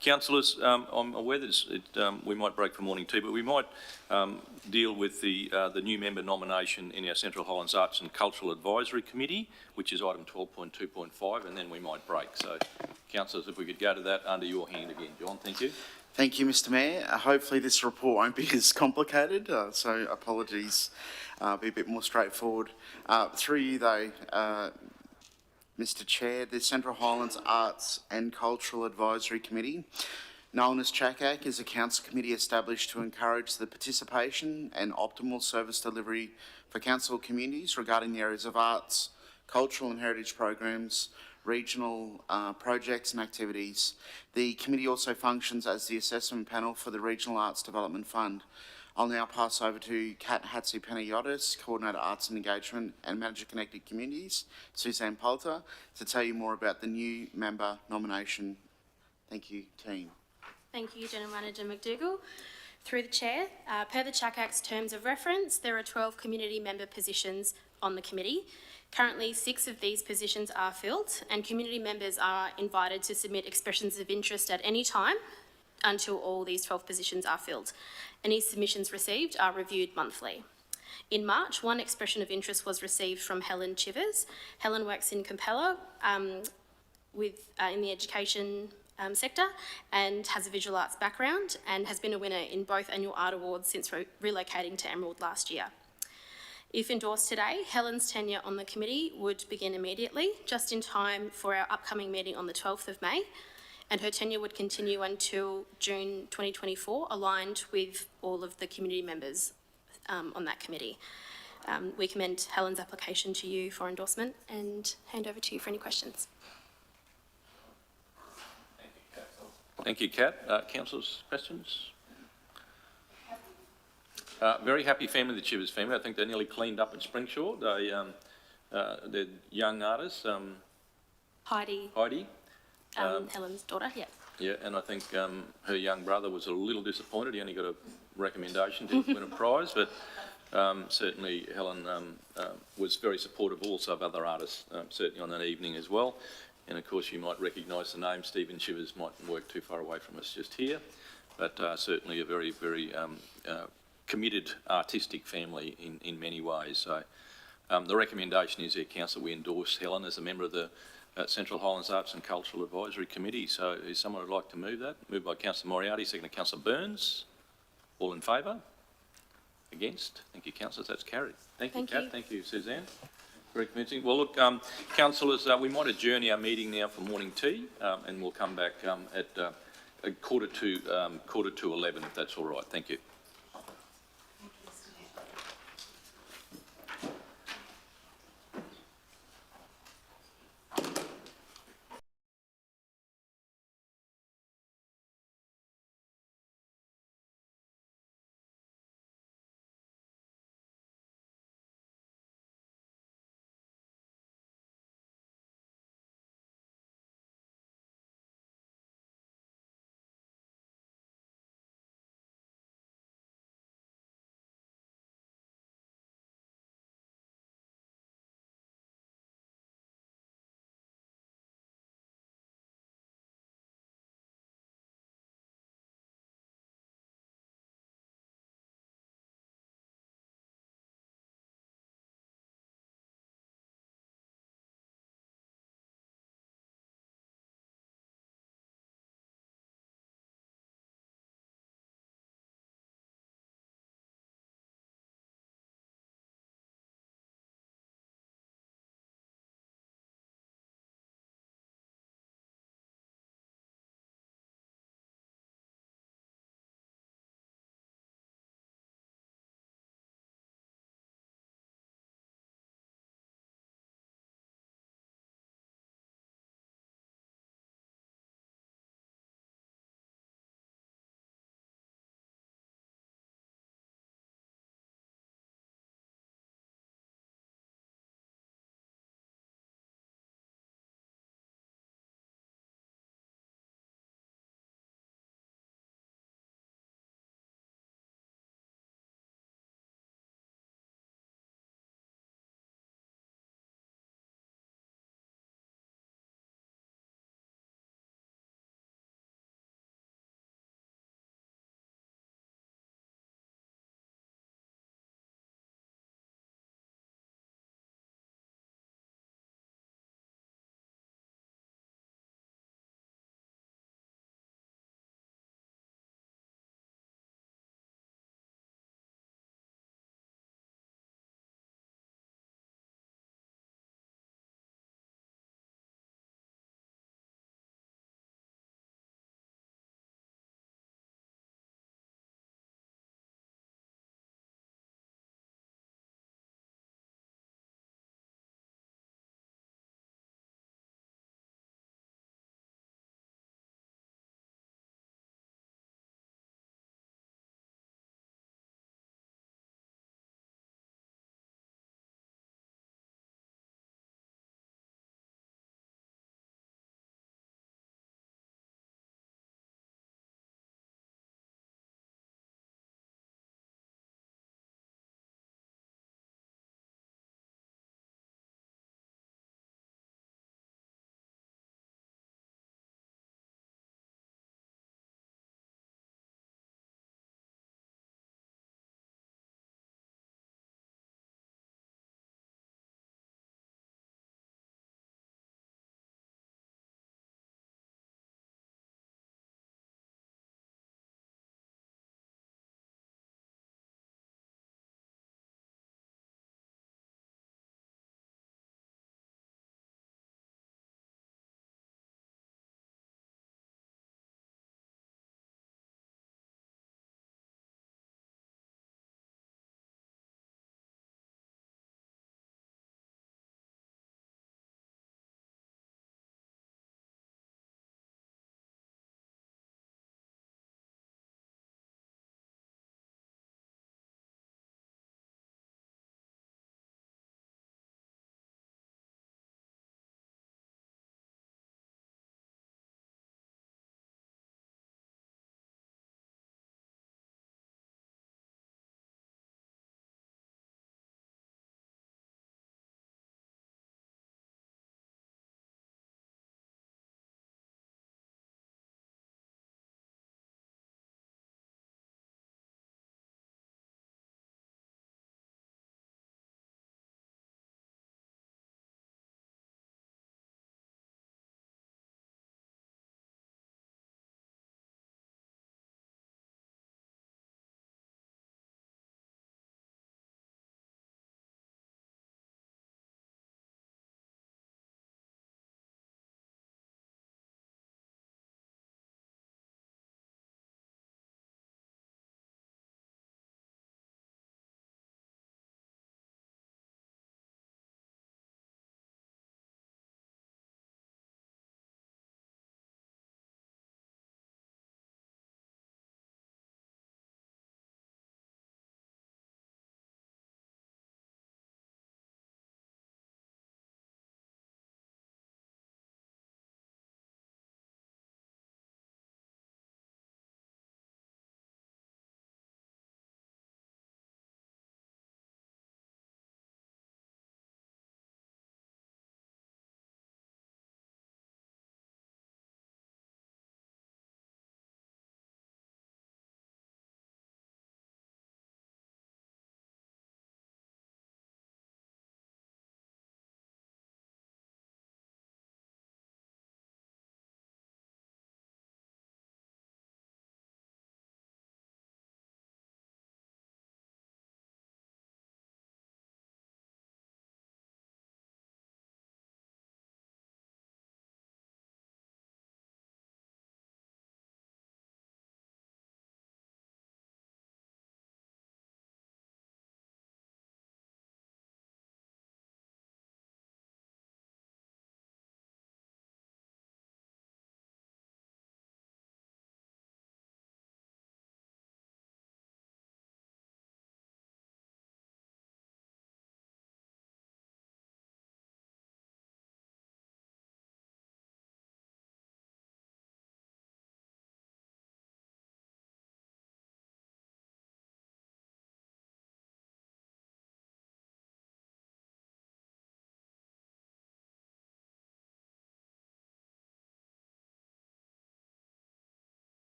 Councillors, I'm aware that we might break for morning tea, but we might deal with the new member nomination in our Central Highlands Arts and Cultural Advisory Committee, which is item 12.2.5, and then we might break. So, councillors, if we could go to that under your hand again. John, thank you. Thank you, Mr Mayor. Hopefully this report won't be as complicated, so apologies, be a bit more straightforward. Through you though, Mr Chair, the Central Highlands Arts and Cultural Advisory Committee, known as CHRC, is a council committee established to encourage the participation and optimal service delivery for council communities regarding the areas of arts, cultural and heritage programs, regional projects and activities. The committee also functions as the assessment panel for the Regional Arts Development Fund. I'll now pass over to Kat Hatzi-Panagiotis, Coordinator Arts and Engagement and Manager Connected Communities, Suzanne Poulter, to tell you more about the new member nomination. Thank you, team. Thank you, General Manager McDougall. Through the Chair, per the CHRC's terms of reference, there are 12 community member positions on the committee. Currently, 6 of these positions are filled, and community members are invited to submit expressions of interest at any time until all these 12 positions are filled. Any submissions received are reviewed monthly. In March, 1 expression of interest was received from Helen Chivers. Helen works in Capella in the education sector and has a visual arts background and has been a winner in both annual art awards since relocating to Emerald last year. If endorsed today, Helen's tenure on the committee would begin immediately, just in time for our upcoming meeting on the 12th of May, and her tenure would continue until June 2024, aligned with all of the community members on that committee. We commend Helen's application to you for endorsement and hand over to you for any questions. Thank you, Kat. Councillors, questions? Very happy family, the Chivers family. I think they nearly cleaned up at Springshaw. They're young artists. Heidi. Helen's daughter, yeah. Yeah, and I think her young brother was a little disappointed. He only got a recommendation to win a prize, but certainly Helen was very supportive also of other artists, certainly on that evening as well. And of course you might recognise the name. Stephen Chivers mightn't work too far away from us just here, but certainly a very, very committed artistic family in many ways. So the recommendation is there, Council, we endorse Helen as a member of the Central Highlands Arts and Cultural Advisory Committee. So is someone who'd like to move that? Moved by Councillor Moriarty, seconded Councillor Burns. All in favour? Against? Thank you, councillors. That's carried. Thank you, Kat. Thank you, Suzanne. Very convincing. Well, look, councillors, we might adjourn our meeting now for morning tea, and we'll come back at quarter to 11, if that's all right. Thank you.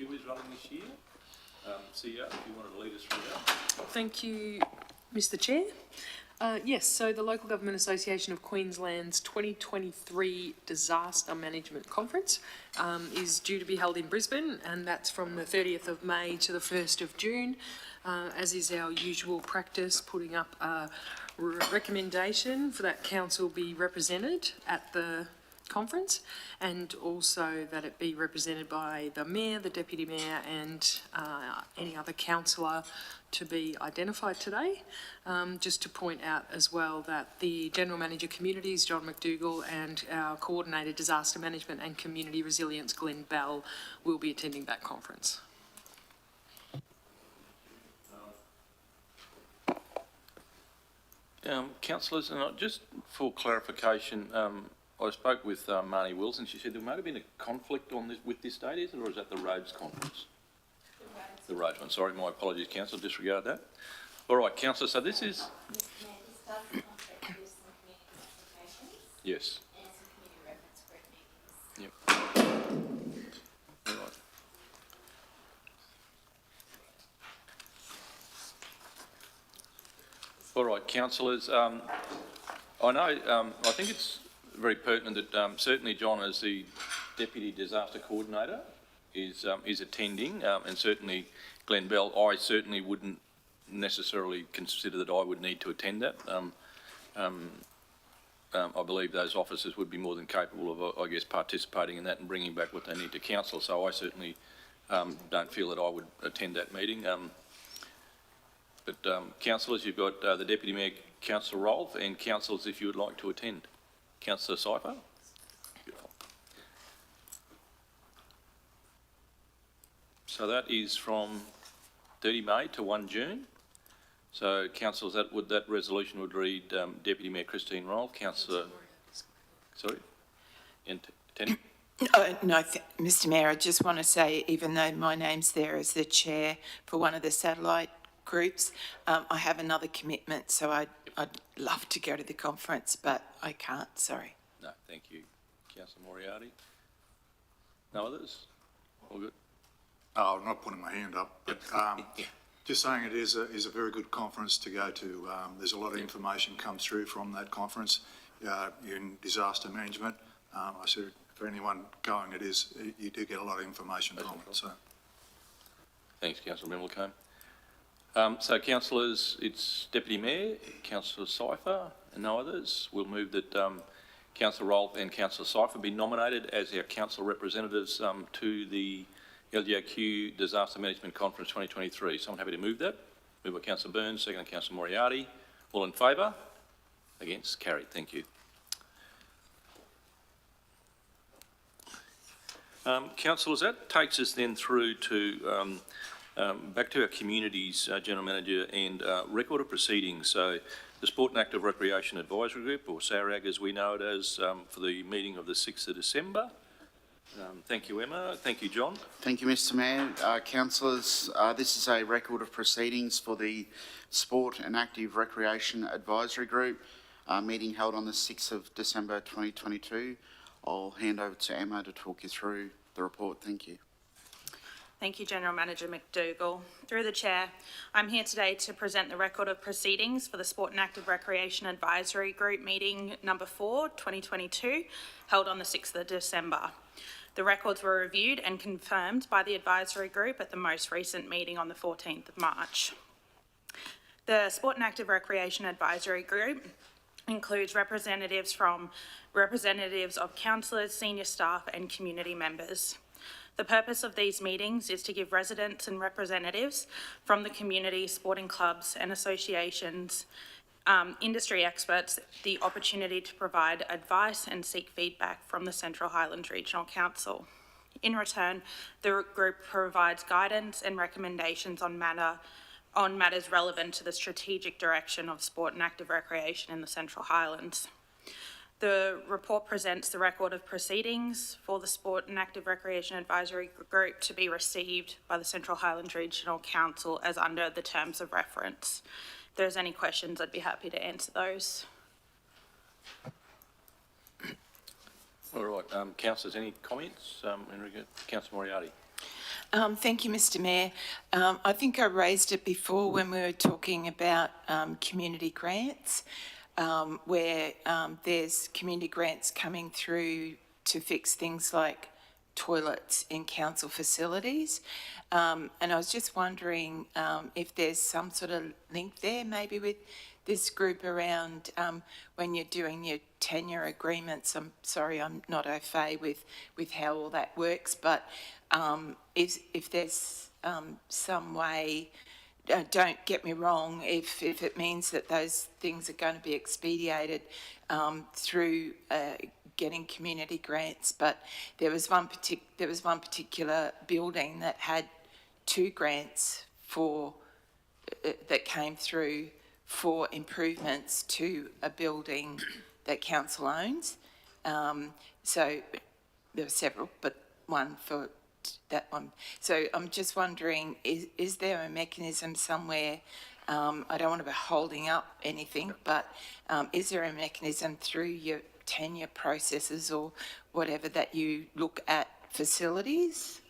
LGAQ is running this year. CEO, if you wanted to lead us through that. Thank you, Mr Chair. Yes, so the Local Government Association of Queensland's 2023 Disaster Management Conference is due to be held in Brisbane, and that's from the 30th of May to the 1st of June. As is our usual practice, putting up a recommendation for that council be represented at the conference, and also that it be represented by the Mayor, the Deputy Mayor and any other councillor to be identified today. Just to point out as well that the General Manager Communities, John McDougall, and our Coordinator Disaster Management and Community Resilience, Glenn Bell, will be attending that conference. Councillors, and just for clarification, I spoke with Marnie Wilson. She said there might have been a conflict on this with this date, is it, or is that the roads conference? The roads one. Sorry, my apologies, Councillor. Disregard that. All right, Councillor. So this is. Yes. Yep. All right. All right, councillors. I know. I think it's very pertinent that certainly John, as the Deputy Disaster Coordinator, is attending, and certainly Glenn Bell. I certainly wouldn't necessarily consider that I would need to attend that. I believe those officers would be more than capable of, I guess, participating in that and bringing back what they need to council. So I certainly don't feel that I would attend that meeting. But councillors, you've got the Deputy Mayor, Councillor Rolfe, and councillors if you would like to attend. Councillor Seifer. Beautiful. So that is from 30 May to 1 June. So councillors, that resolution would read Deputy Mayor Christine Rolfe, Councillor. Sorry. And Tenny. No, Mr Mayor, I just want to say, even though my name's there as the chair for one of the satellite groups, I have another commitment, so I'd love to go to the conference, but I can't, sorry. No, thank you. Councillor Moriarty. No others? All good? Oh, I'm not putting my hand up, but just saying it is a very good conference to go to. There's a lot of information comes through from that conference in disaster management. I said for anyone going, you do get a lot of information from it. So. Thanks, Councillor Middlecombe. So, councillors, it's Deputy Mayor, Councillor Seifer, and no others. We'll move that Councillor Rolfe and Councillor Seifer be nominated as our council representatives to the LGAQ Disaster Management Conference 2023. Someone happy to move that? Moved by Councillor Burns, second by Councillor Moriarty. All in favour? Against? Carried. Thank you. Councillors, that takes us then through to back to our communities, General Manager, and record of proceedings. So the Sport and Active Recreation Advisory Group, or SARAG as we know it as, for the meeting of the 6th of December. Thank you, Emma. Thank you, John. Thank you, Mr Mayor. Councillors, this is a record of proceedings for the Sport and Active Recreation Advisory Group, meeting held on the 6th of December 2022. I'll hand over to Emma to talk you through the report. Thank you. Thank you, General Manager McDougall. Through the Chair, I'm here today to present the record of proceedings for the Sport and Active Recreation Advisory Group meeting number 4, 2022, held on the 6th of December. The records were reviewed and confirmed by the advisory group at the most recent meeting on the 14th of March. The Sport and Active Recreation Advisory Group includes representatives of councillors, senior staff and community members. The purpose of these meetings is to give residents and representatives from the community, sporting clubs and associations, industry experts, the opportunity to provide advice and seek feedback from the Central Highlands Regional Council. In return, the group provides guidance and recommendations on matters relevant to the strategic direction of sport and active recreation in the Central Highlands. The report presents the record of proceedings for the Sport and Active Recreation Advisory Group to be received by the Central Highlands Regional Council as under the terms of reference. If there's any questions, I'd be happy to answer those. All right, councillors, any comments? Councillor Moriarty. Thank you, Mr Mayor. I think I raised it before when we were talking about community grants, where there's community grants coming through to fix things like toilets in council facilities. And I was just wondering if there's some sort of link there, maybe with this group around when you're doing your tenure agreements. I'm sorry, I'm not au fait with how all that works, but if there's some way, don't get me wrong, if it means that those things are going to be expedited through getting community grants, but there was one particular building that had 2 grants for that came through for improvements to a building that council owns. So there were several, but one for that one. So I'm just wondering, is there a mechanism somewhere? I don't want to be holding up anything, but is there a mechanism through your tenure processes or whatever that you look at facilities?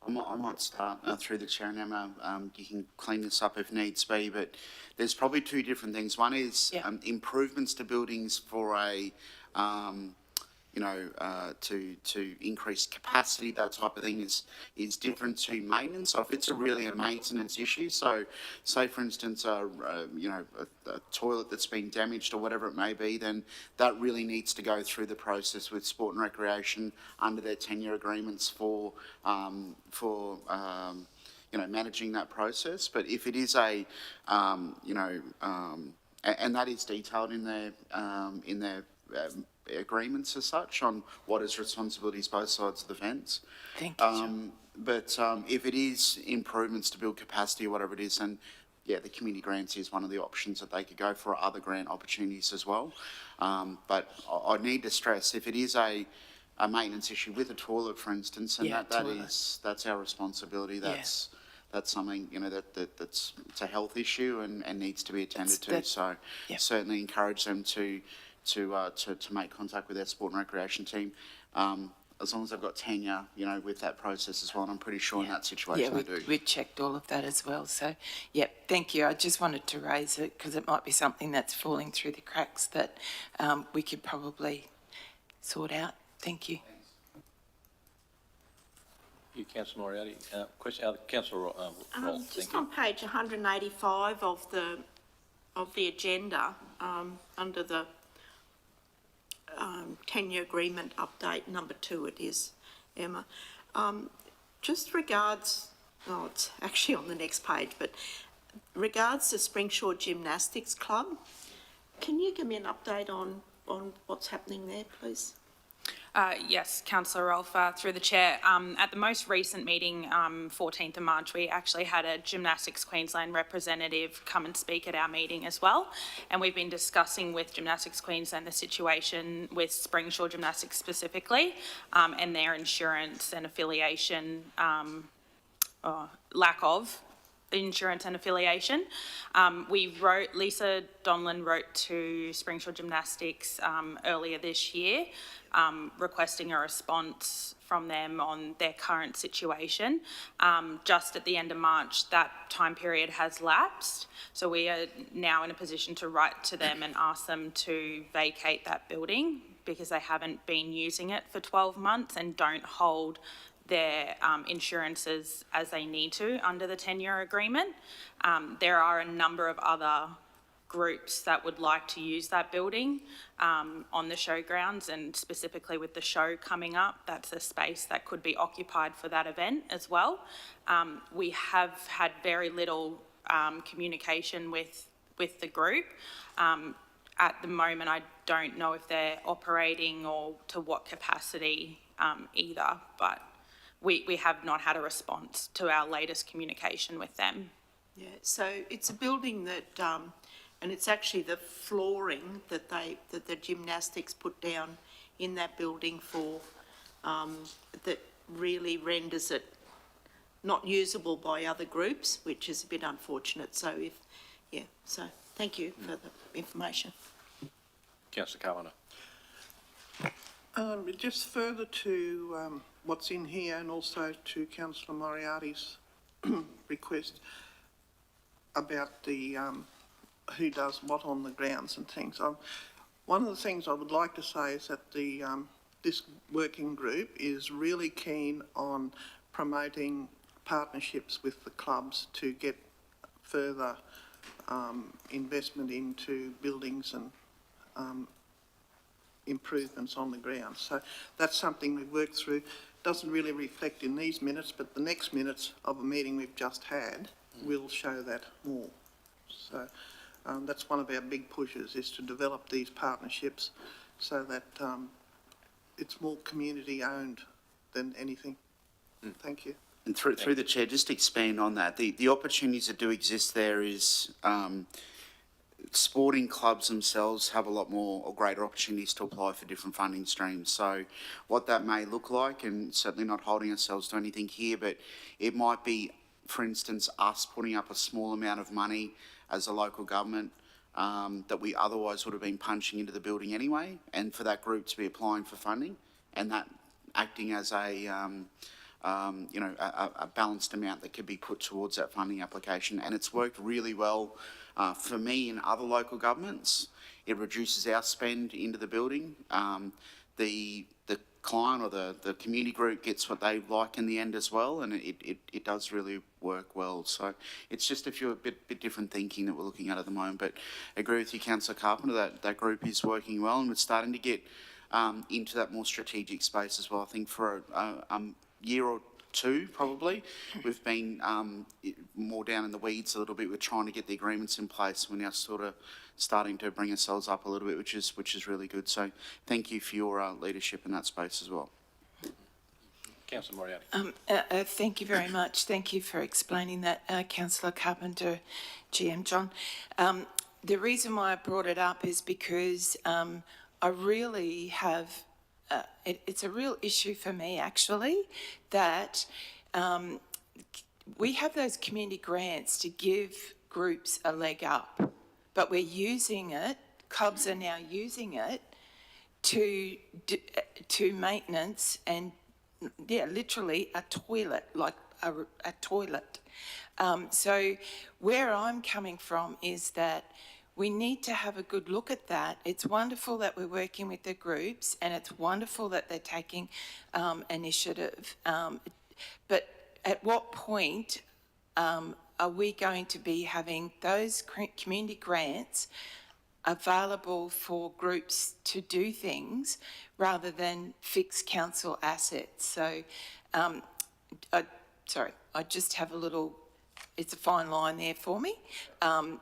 I might start through the chair, and Emma, you can clean this up if needs be, but there's probably 2 different things. One is improvements to buildings for a, to increase capacity, that type of thing is different to maintenance. So if it's really a maintenance issue, so say for instance, a toilet that's been damaged or whatever it may be, then that really needs to go through the process with Sport and Recreation under their tenure agreements for managing that process. But if it is a, and that is detailed in their agreements as such on what is responsibilities both sides of the fence. Thank you, John. But if it is improvements to build capacity or whatever it is, then yeah, the community grants is one of the options that they could go for, other grant opportunities as well. But I need to stress, if it is a maintenance issue with a toilet, for instance, and that's our responsibility. That's something that's it's a health issue and needs to be attended to. So certainly encourage them to make contact with their Sport and Recreation team, as long as they've got tenure, with that process as well. And I'm pretty sure in that situation they do. We checked all of that as well. So, thank you. I just wanted to raise it because it might be something that's falling through the cracks that we could probably sort out. Thank you. You, Councillor Moriarty. Question, Councillor Roll. Just on page 185 of the agenda, under the tenure agreement update number 2, it is, Emma. Just regards, it's actually on the next page, but regards to Springshore Gymnastics Club, can you give me an update on what's happening there, please? Yes, Councillor Rolfe, through the chair. At the most recent meeting, 14th of March, we actually had a Gymnastics Queensland representative come and speak at our meeting as well. And we've been discussing with Gymnastics Queensland the situation with Springshore Gymnastics specifically, and their insurance and affiliation, lack of insurance and affiliation. Lisa Donlan wrote to Springshore Gymnastics earlier this year, requesting a response from them on their current situation. Just at the end of March, that time period has lapsed. So we are now in a position to write to them and ask them to vacate that building because they haven't been using it for 12 months and don't hold their insurances as they need to under the tenure agreement. There are a number of other groups that would like to use that building on the showgrounds, and specifically with the show coming up, that's a space that could be occupied for that event as well. We have had very little communication with the group. At the moment, I don't know if they're operating or to what capacity either, but we have not had a response to our latest communication with them. Yeah, so it's a building that, and it's actually the flooring that the gymnastics put down in that building for, that really renders it not usable by other groups, which is a bit unfortunate. So so thank you for the information. Councillor Carpenter. Just further to what's in here and also to Councillor Moriarty's request about the who does what on the grounds and things. One of the things I would like to say is that the this working group is really keen on promoting partnerships with the clubs to get further investment into buildings and improvements on the ground. So that's something we've worked through. Doesn't really reflect in these minutes, but the next minutes of a meeting we've just had will show that more. So that's one of our big pushes, is to develop these partnerships so that it's more community owned than anything. Thank you. And through the chair, just to expand on that, the opportunities that do exist there is sporting clubs themselves have a lot more or greater opportunities to apply for different funding streams. So what that may look like, and certainly not holding ourselves to anything here, but it might be, for instance, us putting up a small amount of money as a local government that we otherwise would have been punching into the building anyway, and for that group to be applying for funding, and that acting as a balanced amount that could be put towards that funding application. And it's worked really well for me in other local governments. It reduces our spend into the building. The client or the community group gets what they like in the end as well, and it does really work well. So it's just a bit different thinking that we're looking at the moment. But I agree with you, Councillor Carpenter, that group is working well, and we're starting to get into that more strategic space as well. I think for a year or two, probably, we've been more down in the weeds a little bit. We're trying to get the agreements in place. We're now sort of starting to bring ourselves up a little bit, which is really good. So thank you for your leadership in that space as well. Councillor Moriarty. Thank you very much. Thank you for explaining that, Councillor Carpenter, GM John. The reason why I brought it up is because I really have it's a real issue for me, actually, that we have those community grants to give groups a leg up, but we're using it, clubs are now using it to maintenance and, yeah, literally a toilet, like a toilet. So where I'm coming from is that we need to have a good look at that. It's wonderful that we're working with the groups, and it's wonderful that they're taking initiative. But at what point are we going to be having those community grants available for groups to do things rather than fix council assets? So, I just have a little... It's a fine line there for me,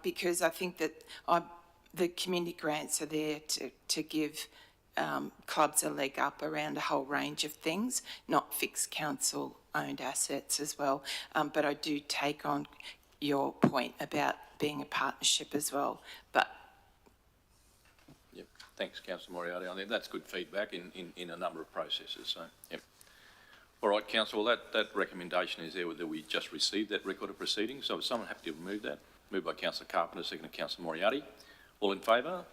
because I think that the community grants are there to give clubs a leg up around a whole range of things, not fix council-owned assets as well. But I do take on your point about being a partnership as well. But yep, thanks, Councillor Moriarty. I think that's good feedback in a number of processes. So, yep. All right, Council, well, that recommendation is there that we just received that record of proceedings. So is someone happy to move that? Moved by Councillor Carpenter, seconded by Councillor Moriarty. All in favour?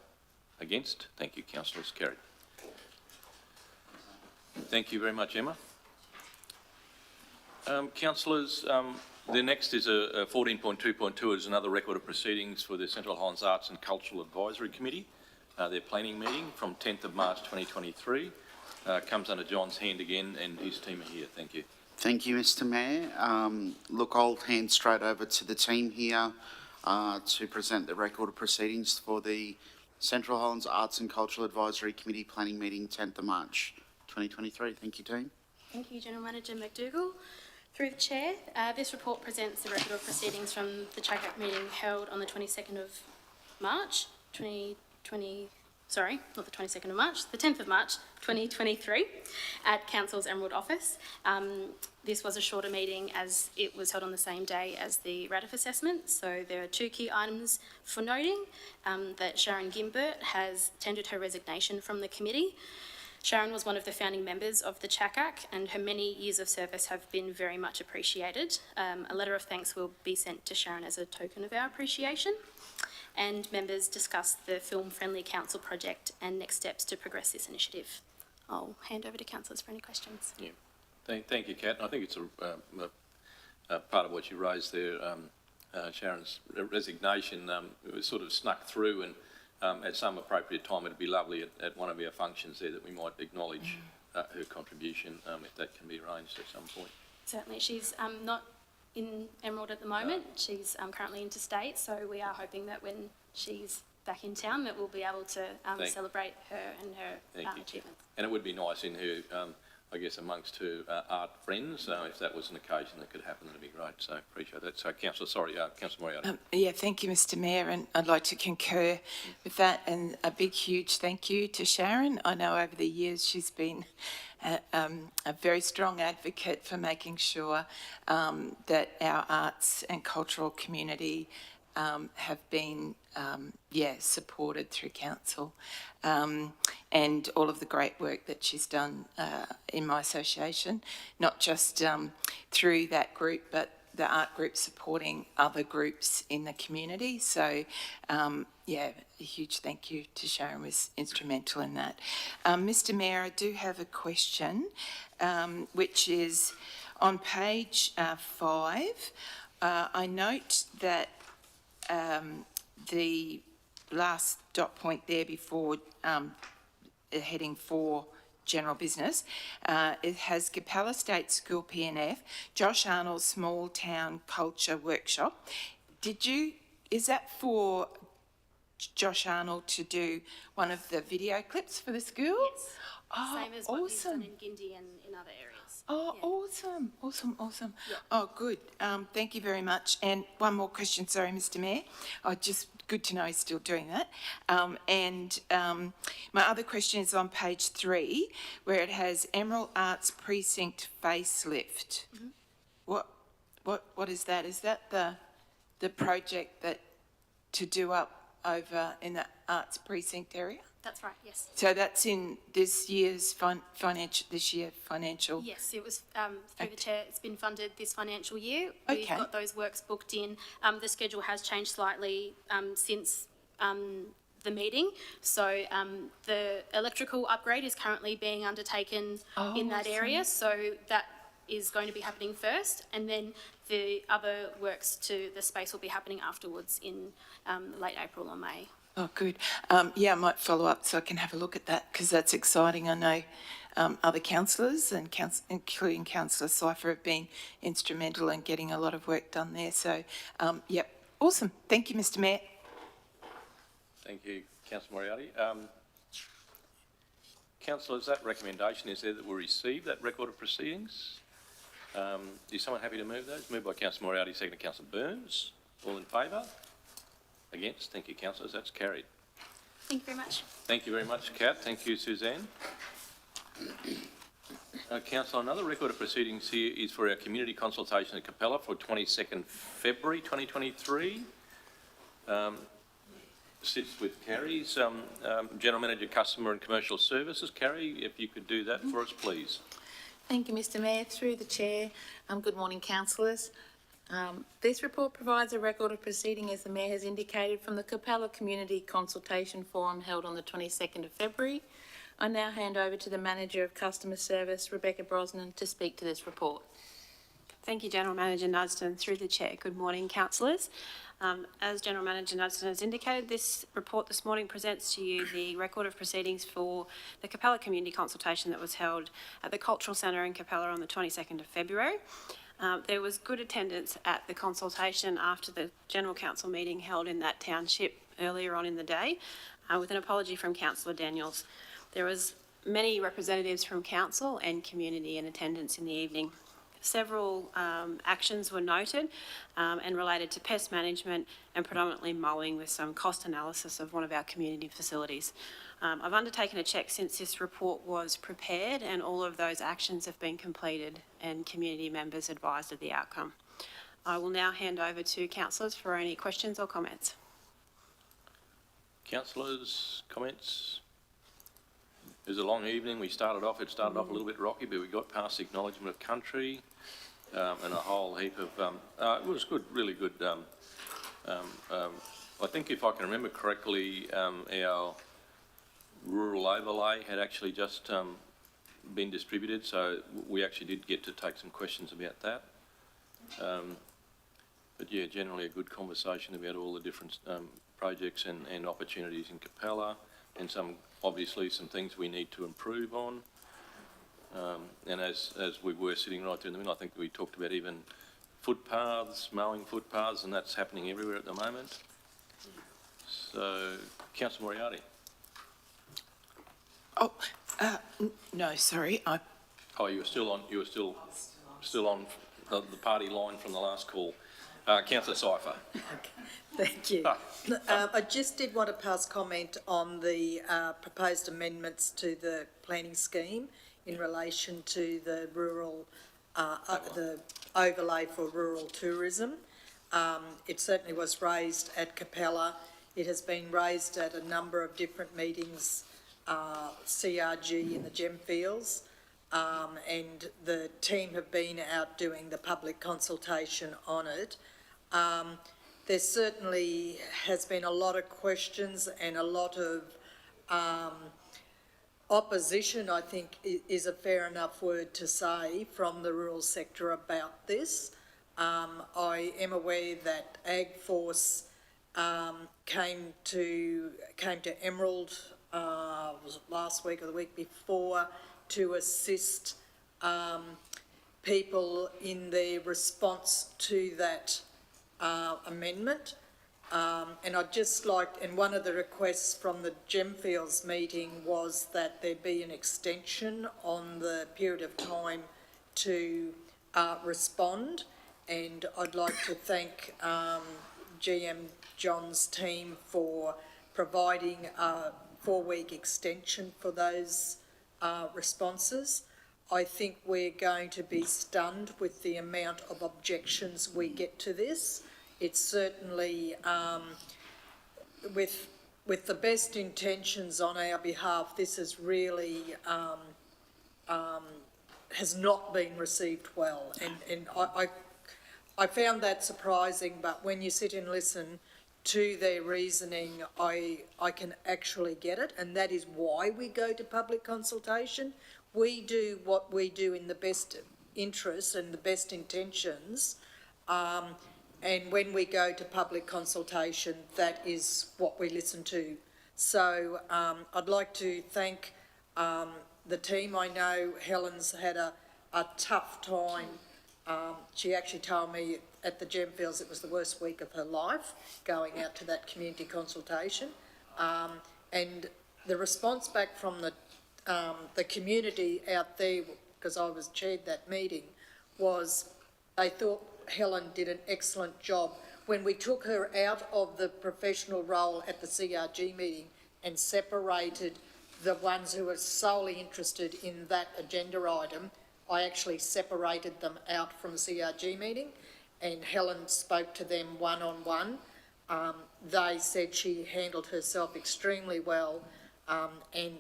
Against? Thank you, Councillors. Carried. Thank you very much, Emma. Councillors, the next is a 14.2.2 is another record of proceedings for the Central Highlands Arts and Cultural Advisory Committee. Their planning meeting from 10th of March 2023. Comes under John's hand again, and his team are here. Thank you. Thank you, Mr. Mayor. Look, I'll hand straight over to the team here to present the record of proceedings for the Central Highlands Arts and Cultural Advisory Committee planning meeting 10th of March 2023. Thank you, team. Thank you, General Manager McDougall. Through the Chair, this report presents the record of proceedings from the CHRC meeting held on the 22nd of March 2020. Sorry, not the 22nd of March, the 10th of March 2023 at Council's Emerald office. This was a shorter meeting as it was held on the same day as the RADF assessment. So there are two key items for noting, that Sharon Gimbert has tendered her resignation from the committee. Sharon was one of the founding members of the CHRC, and her many years of service have been very much appreciated. A letter of thanks will be sent to Sharon as a token of our appreciation. And members discussed the Film Friendly Council project and next steps to progress this initiative. I'll hand over to councillors for any questions. Yeah. Thank you, Kat. I think it's a part of what you raised there, Sharon's resignation. It was sort of snuck through, and at some appropriate time, it'd be lovely at one of our functions there that we might acknowledge her contribution, if that can be arranged at some point. Certainly, she's not in Emerald at the moment. She's currently interstate, so we are hoping that when she's back in town that we'll be able to celebrate her and her achievements. And it would be nice in her, I guess, amongst her art friends, if that was an occasion that could happen, that'd be great. So appreciate that. So, Councillor Moriarty. Yeah, thank you, Mr Mayor, and I'd like to concur with that, and a big, huge thank you to Sharon. I know over the years she's been a very strong advocate for making sure that our arts and cultural community have been, supported through council, and all of the great work that she's done in my association, not just through that group, but the art group supporting other groups in the community. So, a huge thank you to Sharon, was instrumental in that. Mr Mayor, I do have a question, which is on page 5. I note that the last dot point there before heading 4 general business, it has Capella State School PNF, Josh Arnold's Small Town Culture Workshop. Is that for Josh Arnold to do one of the video clips for the school? Yes. Oh, same as what we've awesome. done in Gindi and in other areas. Oh, Yeah. awesome. Yeah. Oh, good. Thank you very much. And one more question, sorry, Mr Mayor. Just good to know he's still doing that. My other question is on page 3, where it has Emerald Arts Precinct facelift. Mm-hmm. What is that? Is that the project that to do up over in the Arts Precinct area? That's right, yes. So that's in this year's financial? Yes, it was through the chair. It's been funded this financial year. Okay. We've got those works booked in. The schedule has changed slightly since the meeting. So the electrical upgrade is currently being undertaken in that area. So that is going to be happening first, and then the other works to the space will be happening afterwards in late April or May. Oh, good. I might follow up so I can have a look at that, because that's exciting. I know other councillors, and including Councillor Cypher, have been instrumental in getting a lot of work done there. So, awesome. Thank you, Mr Mayor. Thank you, Councillor Moriarty. Councillors, that recommendation is there that we'll receive that record of proceedings. Is someone happy to move those? Moved by Councillor Moriarty, seconded by Councillor Burns. All in favour? Against? Thank you, councillors. That's carried. Thank you very much. Thank you very much, Kat. Thank you, Suzanne. Councillor, another record of proceedings here is for our community consultation at Capella for 22nd February 2023. Sits with Carrie's General Manager, Customer and Commercial Services. Carrie, if you could do that for us, please. Thank you, Mr Mayor. Through the chair, good morning, councillors. This report provides a record of proceeding, as the Mayor has indicated, from the Capella Community Consultation Forum held on the 22nd of February. I now hand over to the Manager of Customer Service, Rebecca Brosnan, to speak to this report. Thank you, General Manager Nudston. Through the chair, good morning, councillors. As General Manager Nudston has indicated, this report this morning presents to you the record of proceedings for the Capella Community Consultation that was held at the Cultural Centre in Capella on the 22nd of February. There was good attendance at the consultation after the General Council meeting held in that township earlier on in the day, with an apology from Councillor Daniels. There was many representatives from council and community in attendance in the evening. Several actions were noted and related to pest management and predominantly mowing, with some cost analysis of one of our community facilities. I've undertaken a check since this report was prepared, and all of those actions have been completed and community members advised of the outcome. I will now hand over to councillors for any questions or comments. Councillors, comments? It was a long evening. It started off a little bit rocky, but we got past the acknowledgement of country and a whole heap of, it was good, really good. I think if I can remember correctly, our rural overlay had actually just been distributed, so we actually did get to take some questions about that. But yeah, generally a good conversation about all the different projects and opportunities in Capella, and obviously some things we need to improve on. And as we were sitting right there in the middle, I think we talked about even footpaths, mowing footpaths, and that's happening everywhere at the moment. So, Councillor Moriarty. Oh, no, sorry, Oh, you were still on the party line from the last call. Councillor Cypher. Thank you. I just did want to pass comment on the proposed amendments to the planning scheme in relation to the rural, the overlay for rural tourism. It certainly was raised at Capella. It has been raised at a number of different meetings, CRG in the Gemfields, and the team have been out doing the public consultation on it. There certainly has been a lot of questions and a lot of opposition, I think is a fair enough word to say, from the rural sector about this. I am aware that AgForce came to Emerald, was it last week or the week before, to assist people in their response to that amendment. And I'd just like, and one of the requests from the Gemfields meeting was that there be an extension on the period of time to respond. And I'd like to thank GM John's team for providing a 4-week extension for those responses. I think we're going to be stunned with the amount of objections we get to this. It's certainly, with the best intentions on our behalf, this is really has not been received well, and I found that surprising. But when you sit and listen to their reasoning, I can actually get it, and that is why we go to public consultation. We do what we do in the best interests and the best intentions, and when we go to public consultation, that is what we listen to. So I'd like to thank the team. I know Helen's had a tough time. She actually told me at the Gemfields it was the worst week of her life going out to that community consultation. And the response back from the community out there, because I was chaired that meeting, was they thought Helen did an excellent job. When we took her out of the professional role at the CRG meeting and separated the ones who were solely interested in that agenda item, I actually separated them out from the CRG meeting, and Helen spoke to them one-on-one. They said she handled herself extremely well, and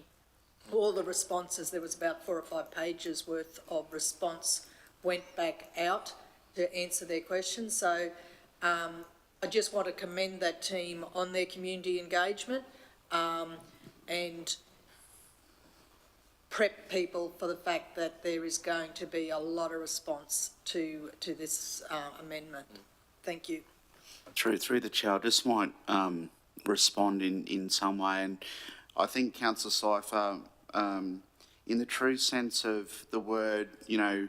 all the responses, there was about 4 or 5 pages worth of response, went back out to answer their questions. So I just want to commend that team on their community engagement and prep people for the fact that there is going to be a lot of response to this amendment. Thank you. Through the chair, I just might respond in some way, and I think Councillor Cypher, in the true sense of the word, you know,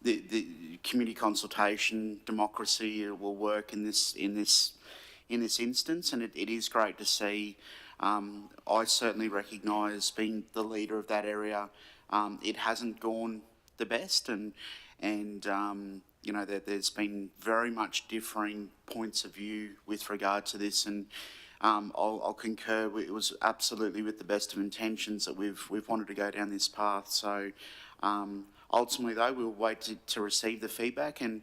the community consultation democracy will work in this instance, and it is great to see. I certainly recognise, being the leader of that area, it hasn't gone the best, and you know, there's been very much differing points of view with regard to this, and I'll concur. It was absolutely with the best of intentions that we've wanted to go down this path. So ultimately, though, we'll wait to receive the feedback, and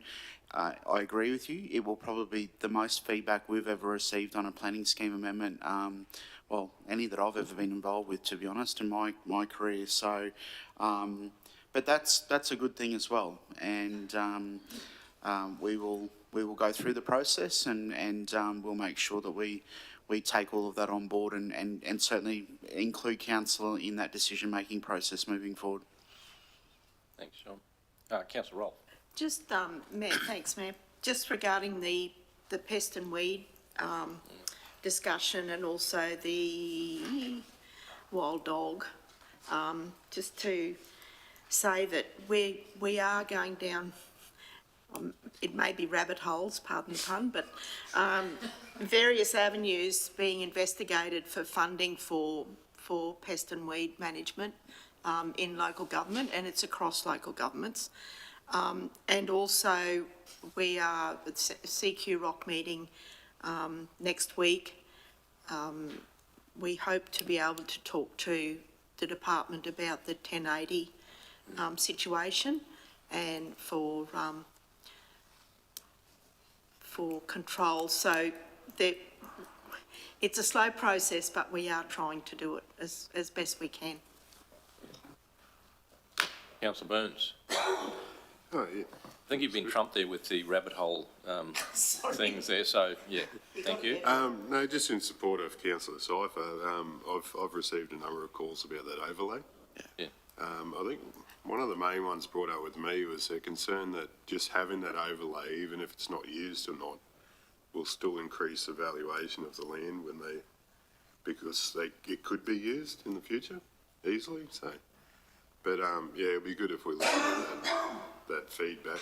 I agree with you. It will probably be the most feedback we've ever received on a planning scheme amendment. Well, any that I've ever been involved with, to be honest, in my career. So, but that's a good thing as well, and we will go through the process, and we'll make sure that we take all of that on board, and certainly include council in that decision making process moving forward. Thanks, John. Councillor Rolfe. Just, Mayor, thanks, Mayor. Just regarding the pest and weed discussion and also the wild dog, just to say that we are going down, it may be rabbit holes, pardon the pun, but various avenues being investigated for funding for pest and weed management in local government, and it's across local governments. And also, we are at CHRC meeting next week. We hope to be able to talk to the department about the 1080 situation and for control. So it's a slow process, but we are trying to do it as best we can. Councillor Burns. Oh, yeah. I think you've been trumped there with the rabbit hole things there, so yeah, thank you. No, just in support of Councillor Cypher, I've received a number of calls about that overlay. Yeah. I think one of the main ones brought up with me was a concern that just having that overlay, even if it's not used or not, will still increase the valuation of the land because it could be used in the future easily. So, but yeah, it'd be good if we looked at that feedback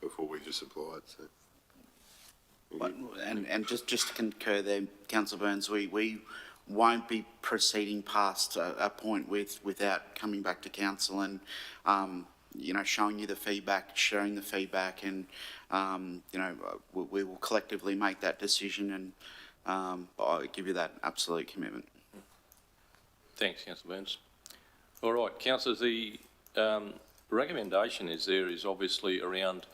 before we just apply it. So. And just to concur there, Councillor Burns, we won't be proceeding past a point without coming back to council and showing you the feedback, sharing the feedback, and we will collectively make that decision, and I'll give you that absolute commitment. Thanks, Councillor Burns. All right, councillors, the recommendation is obviously around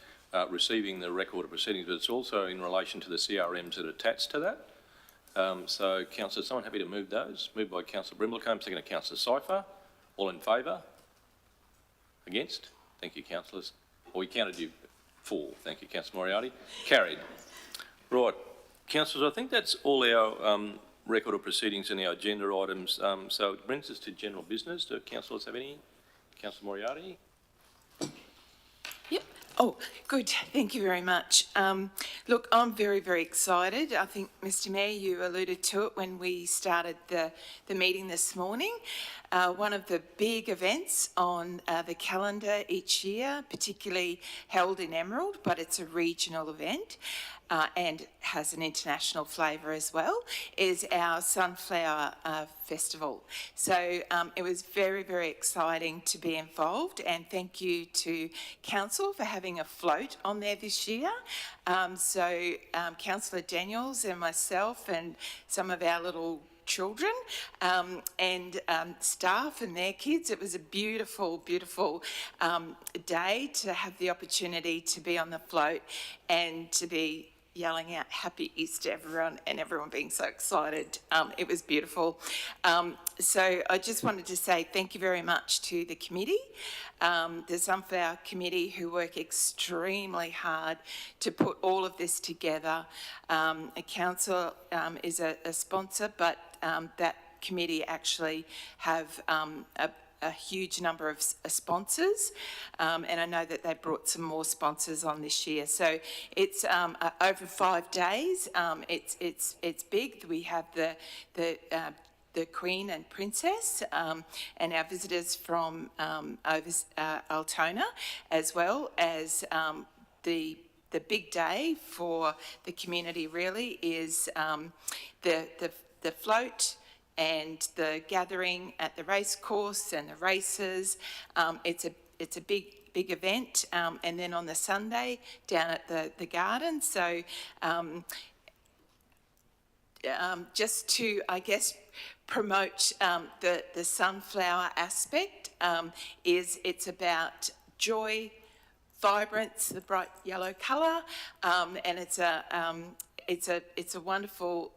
receiving the record of proceedings, but it's also in relation to the CRMs that are attached to that. So, councillor, someone happy to move those? Moved by Councillor Brimblecombe, second to Councillor Cypher. All in favour? Against? Thank you, councillors. Well, we counted you 4. Thank you, Councillor Moriarty. Carried. Right, councillors, I think that's all our record of proceedings and our agenda items. So it brings us to general business. Do councillors have any? Councillor Moriarty? Yep. Oh, good. Thank you very much. Look, I'm very, very excited. I think, Mr Mayor, you alluded to it when we started the meeting this morning. One of the big events on the calendar each year, particularly held in Emerald, but it's a regional event and has an international flavour as well, is our Sunflower Festival. So it was very, very exciting to be involved, and thank you to Council for having a float on there this year. Councillor Daniels and myself and some of our little children and staff and their kids. It was a beautiful, beautiful day to have the opportunity to be on the float and to be yelling out Happy Easter everyone and everyone being so excited. It was beautiful. So I just wanted to say thank you very much to the committee, the Sunflower Committee, who work extremely hard to put all of this together. A council is a sponsor, but that committee actually have a huge number of sponsors, and I know that they brought some more sponsors on this year. So it's over 5 days. It's big. We have the Queen and Princess and our visitors from Altona, as well as the big day for the community. Really is the float and the gathering at the race course and the races. It's a big event, and then on the Sunday down at the garden. So just to, I guess, promote the sunflower aspect, it's about joy, vibrance, the bright yellow colour, and it's a wonderful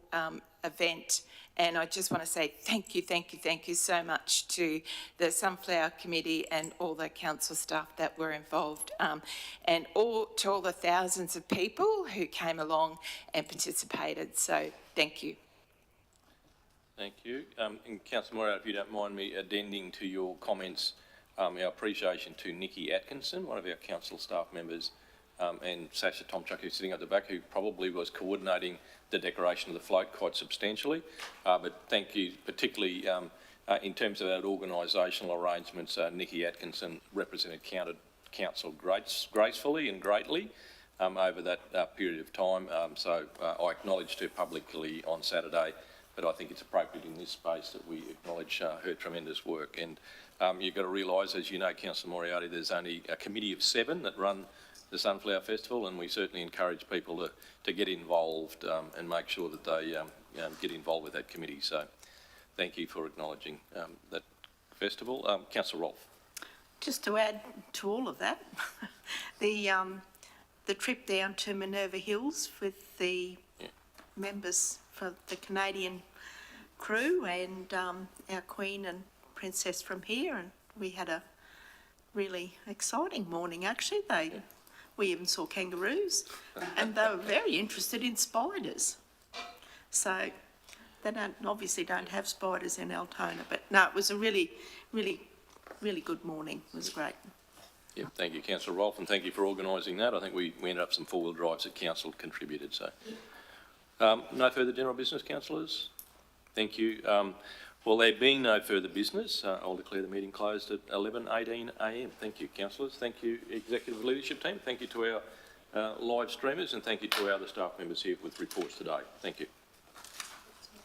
event. And I just want to say thank you so much to the Sunflower Committee and all the council staff that were involved, and to all the thousands of people who came along and participated. So thank you. Thank you. And Councillor Moreau, if you don't mind me addending to your comments our appreciation to Nikki Atkinson, one of our council staff members, and Sasha Tomchuk, who's sitting at the back, who probably was coordinating the decoration of the float quite substantially. But thank you, particularly in terms of our organisational arrangements. Nikki Atkinson represented council gracefully and greatly over that period of time. So I acknowledged her publicly on Saturday, but I think it's appropriate in this space that we acknowledge her tremendous work. And you've got to realise, as you know, Councillor Moriarty, there's only a committee of 7 that run the Sunflower Festival, and we certainly encourage people to get involved and make sure that they get involved with that committee. So thank you for acknowledging that festival. Councillor Rolfe. Just to add to all of that, the trip down to Minerva Hills with the members for the Canadian crew and our Queen and Princess from here, and we had a really exciting morning actually. We even saw kangaroos and they were very interested in spiders. So they obviously don't have spiders in Altona, but no, it was a really good morning. It was great. Yeah, thank you, Councillor Rolfe, and thank you for organising that. I think we ended up some four-wheel drives that council contributed. So, no further general business, councillors. Thank you. Well, there being no further business, I'll declare the meeting closed at 11:18 a.m. Thank you, councillors. Thank you, executive leadership team. Thank you to our live streamers, and thank you to our other staff members here with reports today. Thank you.